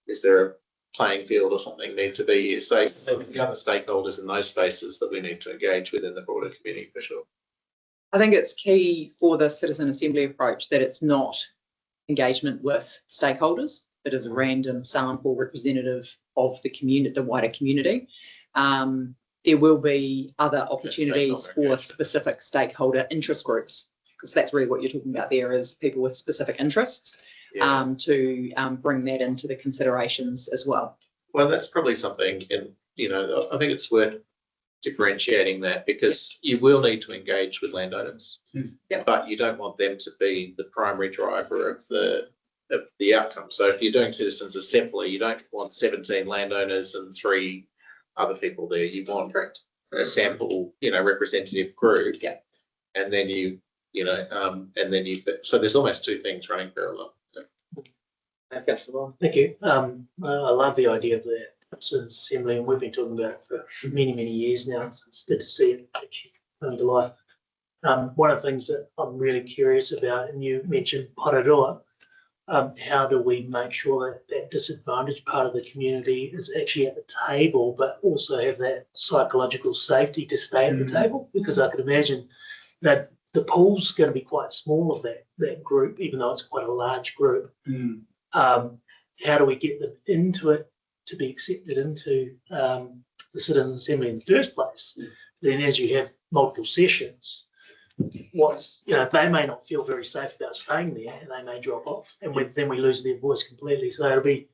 is there a playing field or something need to be here? So there'll be other stakeholders in those spaces that we need to engage with in the broader community for sure. I think it's key for the citizen assembly approach that it's not engagement with stakeholders. It is a random sample representative of the community, the wider community. There will be other opportunities for specific stakeholder interest groups, because that's really what you're talking about there, is people with specific interests, to bring that into the considerations as well. Well, that's probably something, and I think it's worth differentiating that, because you will need to engage with landowners, but you don't want them to be the primary driver of the outcome. So if you're doing citizens assembly, you don't want 17 landowners and 3 other people there. You want a sample, representative group. Yeah. And then so there's almost 2 things running parallel. Thank you. I love the idea of the citizens assembly, and we've been talking about it for many, many years now. So it's good to see it come to life. One of the things that I'm really curious about, and you mentioned Porirua, how do we make sure that that disadvantaged part of the community is actually at the table, but also have that psychological safety to stay at the table? Because I could imagine that the pool's going to be quite small of that group, even though it's quite a large group. How do we get them into it to be accepted into the Citizens Assembly in the first place? Then as you have multiple sessions, they may not feel very safe about staying there, and they may drop off, and then we lose their voice completely. So it'll be,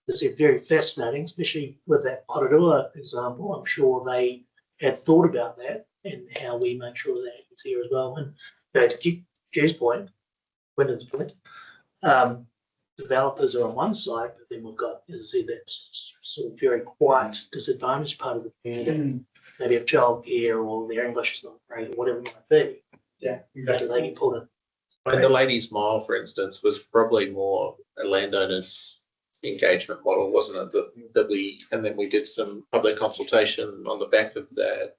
as I said, very fascinating, especially with that Porirua example. I'm sure they had thought about that and how we make sure that happens here as well. And to Q's point, Wyndham's point, developers are on one side, but then we've got, as I said, that sort of very quiet, disadvantaged part of the community. Maybe have childcare or their English is not great or whatever it might be. Yeah, exactly. They get pulled in. I mean, the Ladies Mile, for instance, was probably more a landowner's engagement model, wasn't it? And then we did some public consultation on the back of that.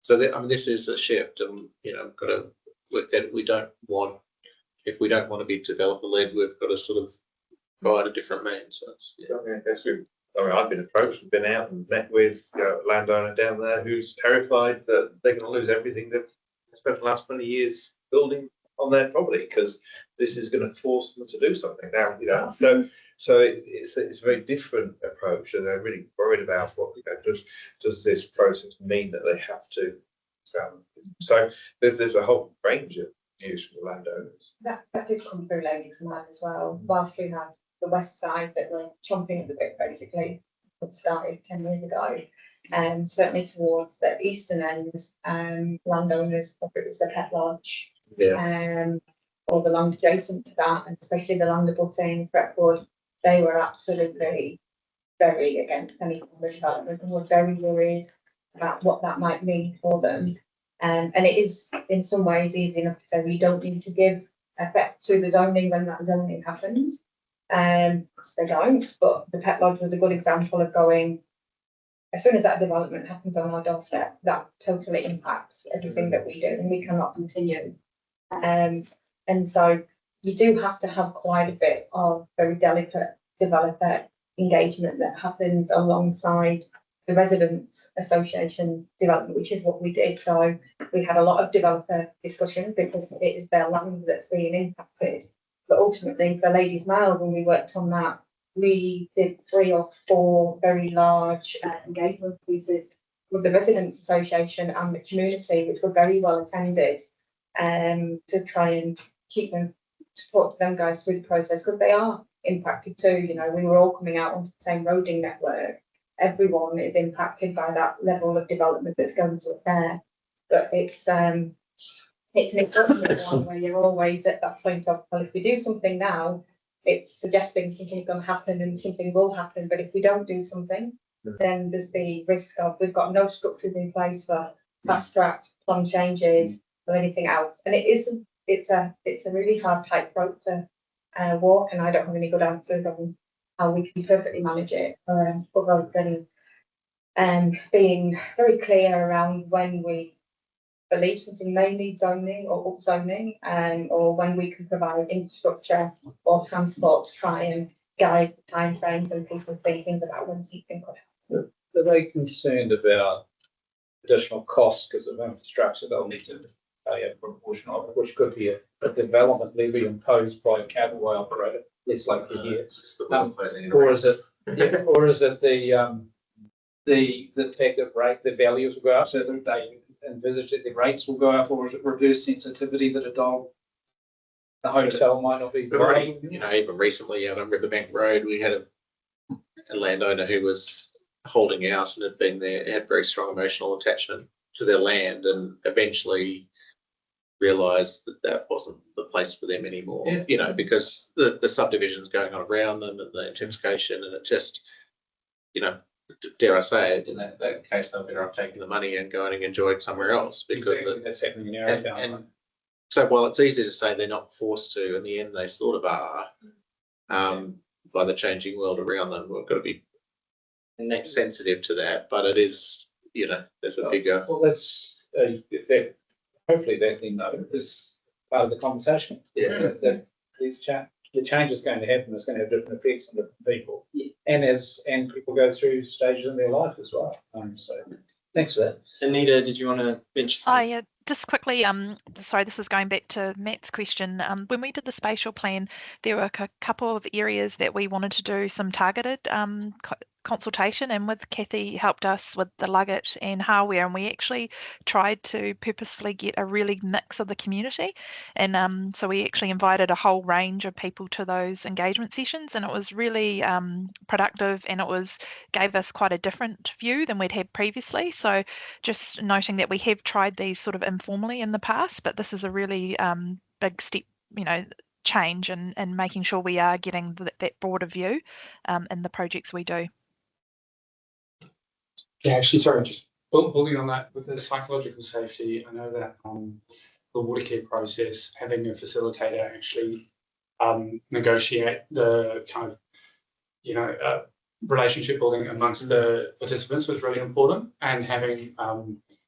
So this is a shift, and got to work that if we don't want to be developer led, we've got to sort of provide a different means. So I've been approached and been out and met with a landowner down there who's terrified that they're going to lose everything they've spent the last 20 years building on their property, because this is going to force them to do something now. So it's a very different approach, and they're really worried about what does this process mean that they have to sell. So there's a whole range of views from the landowners. That did come through Ladies Mile as well. Whilst we had the west side that were chomping at the bit, basically, that started 10 years ago. Certainly towards the eastern end, landowners, whether it was the Pet Lodge, or the land adjacent to that, and especially the land abutting Fretwood, they were absolutely very against any form of development and were very worried about what that might mean for them. And it is in some ways easy enough to say we don't need to give effect to the zoning when that zoning happens. They don't, but the Pet Lodge was a good example of going, as soon as that development happens on our doorstep, that totally impacts everything that we do, and we cannot continue. And so you do have to have quite a bit of very delicate developer engagement that happens alongside the resident association development, which is what we did. So we had a lot of developer discussion because it is their land that's being impacted. But ultimately, for Ladies Mile, when we worked on that, we did 3 or 4 very large engagement pieces with the Residents Association and the community, which were very well attended, to try and keep them, support them guys through the process, because they are impacted too. We were all coming out onto the same roading network. Everyone is impacted by that level of development that's going to occur. But it's an important one where you're always at that point of, well, if we do something now, it's suggesting something's going to happen and something will happen. But if we don't do something, then there's the risk of we've got no structures in place for fast track plan changes or anything else. And it's a really hard tightrope to walk, and I don't have any good answers on how we can perfectly manage it. Other than being very clear around when we believe something may need zoning or upzoning, or when we can provide infrastructure or transport to try and guide timeframes and people thinkings about when something could happen. Are they concerned about additional costs because of infrastructure they'll need to pay a proportion of it, which could be a development levy imposed by a cableway operator, less likely here? Or is it the fact that the values will go up, so that they envisage that the rates will go up, or is it reverse sensitivity that the hotel might not be? We've already, even recently out on Riverbank Road, we had a landowner who was holding out and had been there, had very strong emotional attachment to their land, and eventually realised that wasn't the place for them anymore. Because the subdivisions going on around them and the intensification, and it just, dare I say it, in that case, they're better off taking the money and going and enjoy it somewhere else. Because that's happening in our and so while it's easy to say they're not forced to, in the end they sort of are, by the changing world around them. We've got to be sensitive to that, but it is, there's a bigger. Well, that's that hopefully that then though is part of the conversation. That the change is going to happen. It's going to have different effects on different people, and people go through stages in their life as well. So thanks for that. Anita, did you want to mention Oh something? yeah, just quickly, sorry, this is going back to Matt's question. When we did the spatial plan, there were a couple of areas that we wanted to do some targeted consultation, and with Kathy helped us with the Luggett and hardware, and we actually tried to purposefully get a really mix of the community, and so we actually invited a whole range of people to those engagement sessions, and it was really productive, and it gave us quite a different view than we'd had previously. So just noting that we have tried these sort of informally in the past, but this is a really big step, change and making sure we are getting that broader view in the projects we do. Yeah, actually, sorry, just building on that with the psychological safety, I know that the water care process, having a facilitator actually negotiate the kind of, relationship building amongst the participants was really important, and having,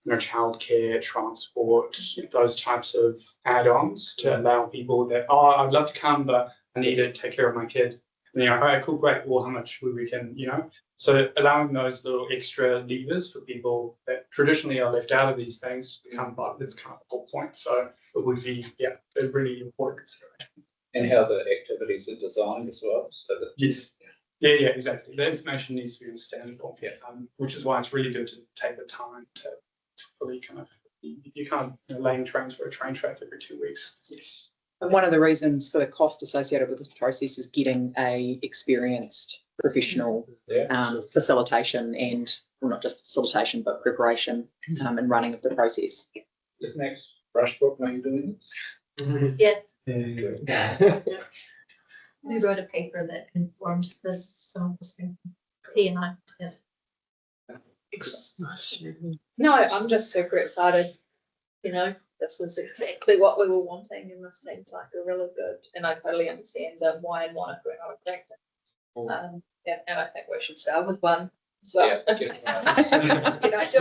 childcare, transport, those types of add-ons to allow people that, I'd love to come, but I need to take care of my kid. And, all right, cool, great. Well, how much we can, So allowing those little extra levers for people that traditionally are left out of these things to become part of this kind of whole point. So it would be, a really important consideration. And how the activities are designed as well. So that Yes. Yeah, exactly. The information needs to be understandable, which is why it's really good to take the time to fully kind of, you can't laying trains for a train track every 2 weeks. It's, And one of the reasons for the cost associated with this process is getting a experienced professional facilitation and, well, not just facilitation, but preparation and running of the process. This next Rushbrook, are you doing it? Yes, Yeah. we wrote a paper that informs this thing. He and I did. No, I'm just super excited. This is exactly what we were wanting, and this seems like a really good, and I totally understand the why and want it. And I think we should start with one as well. Do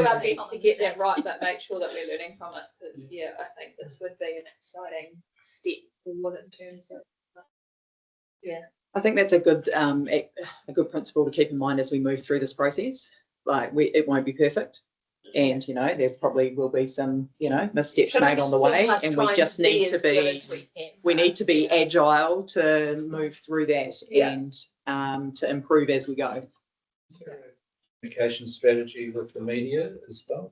our best to get that right, but make sure that we're learning from it. Because I think this would be an exciting step forward in terms of. I think that's a good principle to keep in mind as we move through this process. Like it won't be perfect, and there probably will be some missteps made on the way, and we just need to be agile to move through that and to improve as we go. Communication strategy with the media as well.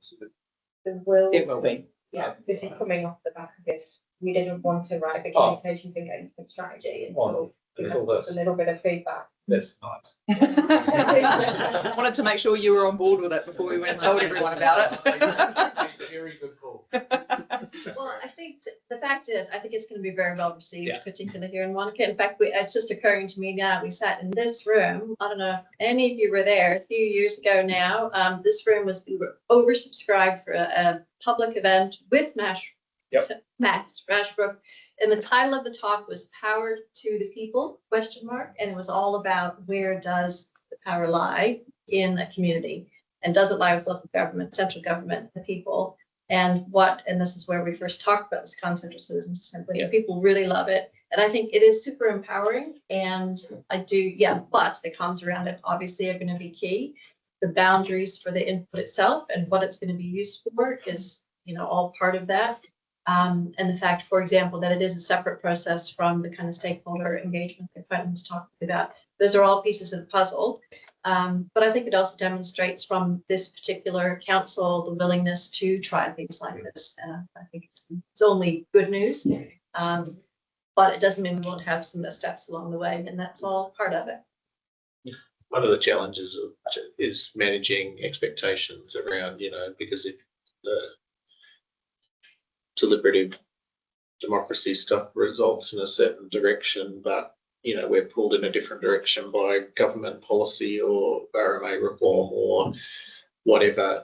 It will be. Yeah, this is coming off the back of this. We didn't want to write a communications engagement strategy until we had a little bit of feedback. That's nice. I wanted to make sure you were on board with it before we went and told everyone about it. Very good call. Well, I think the fact is, I think it's going to be very well received, particularly here in Wanaka. In fact, it's just occurring to me now, we sat in this room. I don't know if any of you were there a few years ago now. This room was oversubscribed for a public event with Max Rashbrook. And the title of the talk was Power to the People, ? And it was all about where does the power lie in a community, and does it lie with local government, central government, the people, and this is where we first talked about this concept of citizens assembly. People really love it. And I think it is super empowering. And I do, but the comms around it obviously are going to be key. The boundaries for the input itself and what it's going to be used for is, all part of that. And the fact, for example, that it is a separate process from the kind of stakeholder engagement that Quentin was talking about. Those are all pieces of the puzzle. But I think it also demonstrates from this particular council the willingness to try things like this. And I think it's only good news. But it doesn't mean we won't have some missteps along the way, and that's all part of it. One of the challenges is managing expectations around, because if the deliberative democracy stuff results in a certain direction, but we're pulled in a different direction by government policy or RMA reform or whatever,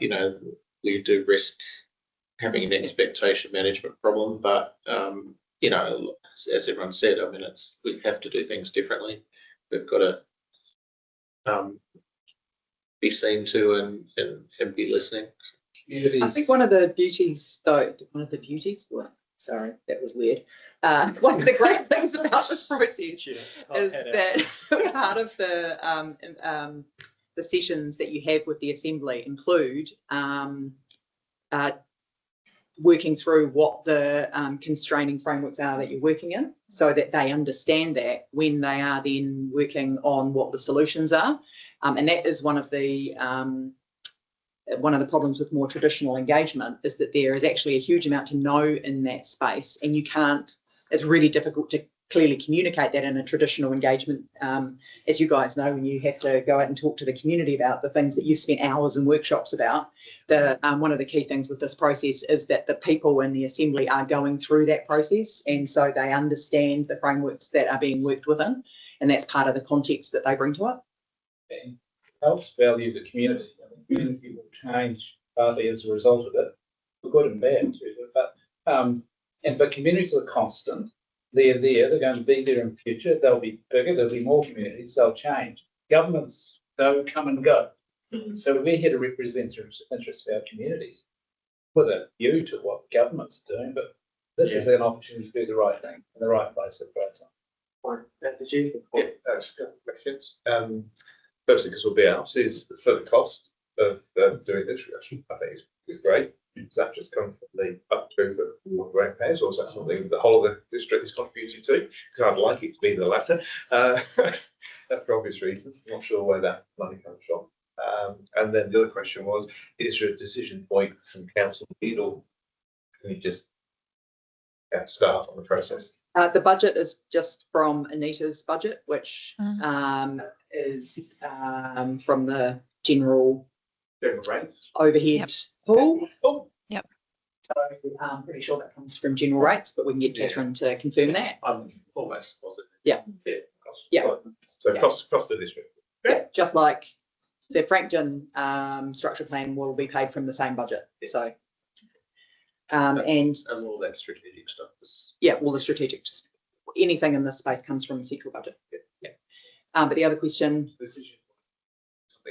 we do risk having an expectation management problem. But as everyone said, we have to do things differently. We've got to be seen to and be listening. communities. I think one of the beauties, what? Sorry, that was weird. One of the great things about this process is that part of the sessions that you have with the Assembly include working through what the constraining frameworks are that you're working in, so that they understand that when they are then working on what the solutions are. And that is one of the problems with more traditional engagement, is that there is actually a huge amount to know in that space, and you can't, it's really difficult to clearly communicate that in a traditional engagement. As you guys know, when you have to go out and talk to the community about the things that you've spent hours in workshops about, one of the key things with this process is that the people in the Assembly are going through that process, and so they understand the frameworks that are being worked within, and that's part of the context that they bring to it. And helps value the community. I mean, the community will change partly as a result of it, for good and bad too. But communities are constant. They're there. They're going to be there in the future. They'll be bigger. There'll be more communities. They'll change. Governments though come and go. So we're here to represent the interests of our communities, with a view to what governments are doing. But this is an opportunity to do the right thing in the right place at the right time. Did you? Yeah, just a couple of questions. Firstly, because we'll be out, is the further cost of doing this, which I think is great. Does that just come from the up-to the ratepayers, or is that something the whole of the district is contributing to? Because I'd like it to be the latter, for obvious reasons. I'm not sure where that money comes from. And then the other question was, is there a decision point from council lead, or can you just start on the process? The budget is just from Anita's budget, which is from the general rates overhead pool. Yep. So I'm pretty sure that comes from general rates, but we can get Catherine to confirm that. I'm almost positive. Yeah. So across the district. Yeah, just like the Frankton structure plan will be paid from the same budget. So and all that strategic stuff is all the strategic, just anything in this space comes from the central budget. But the other question,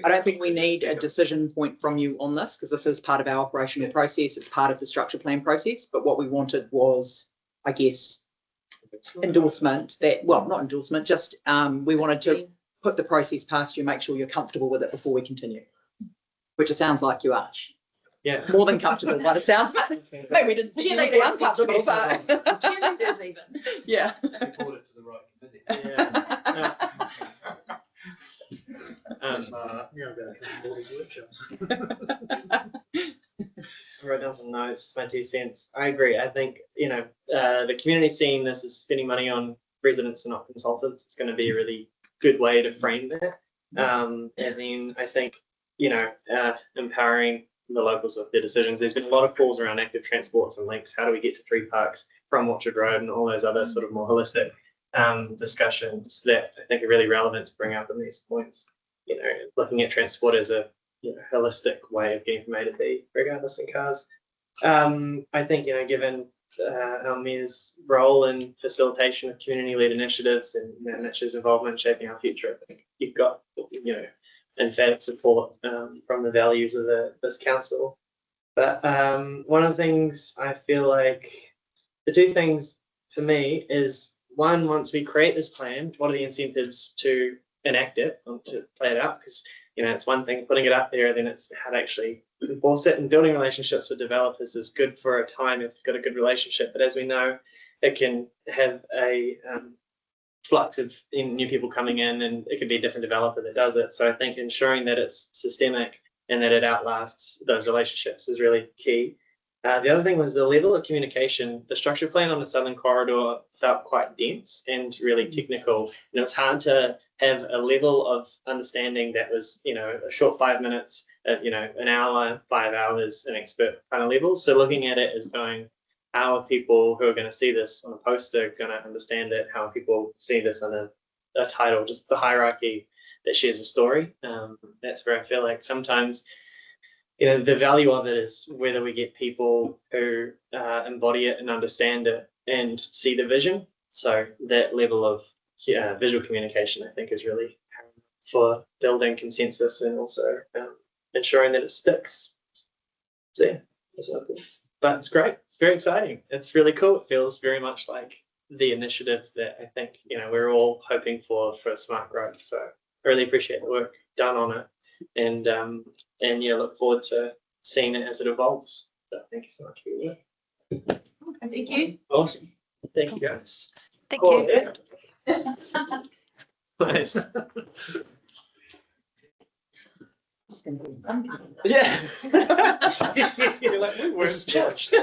I don't think we need a decision point from you on this, because this is part of our operational process. It's part of the structure plan process. But what we wanted was, I guess, endorsement that, well, not endorsement, just we wanted to put the process past you, make sure you're comfortable with it before we continue, which it sounds like you are. Yeah. More than comfortable by the sounds of it. Maybe we didn't think you were uncomfortable, but cheerleaders even. Yeah. Report it to the right committee. Yeah. I wrote down some notes, my 2 cents. I agree. I think, the community seeing this as spending money on residents and not consultants, it's going to be a really good way to frame that. And then I think, empowering the locals with their decisions. There's been a lot of calls around active transports and links. How do we get to 3 parks from Orchard Road, and all those other sort of more holistic discussions that I think are really relevant to bring up in these points. Looking at transport as a holistic way of getting from A to B, regardless in cars. I think given our mayor's role in facilitation of community-led initiatives and Mitch's involvement in shaping our future, I think you've got emphatic support from the values of this council. But one of the things I feel like, the 2 things for me is, one, once we create this plan, what are the incentives to enact it, or to play it out? Because it's one thing putting it up there, then it's how to actually enforce it. And building relationships with developers is good for a time if you've got a good relationship, but as we know, it can have a flux of new people coming in, and it could be a different developer that does it. So I think ensuring that it's systemic and that it outlasts those relationships is really key. The other thing was the level of communication. The structure plan on the Southern Corridor felt quite dense and really technical. It's hard to have a level of understanding that was, a short 5 minutes, an hour, 5 hours, an expert kind of level. So looking at it as going, how are people who are going to see this on a poster going to understand it? How are people see this on a title? Just the hierarchy that shares a story. That's where I feel like sometimes the value of it is whether we get people who embody it and understand it and see the vision. So that level of visual communication, I think, is really for building consensus and also ensuring that it sticks. So yeah, those are the things. But it's great. It's very exciting. It's really cool. It feels very much like the initiative that I think, you know, we're all hoping for smart growth. So I really appreciate the work done on it, and yeah, look forward to seeing it as it evolves. So thank you so much for your work. Thank you. Awesome. Thank you guys. Thank Cool, you. yeah. Nice. Yeah. You're like, we weren't judged.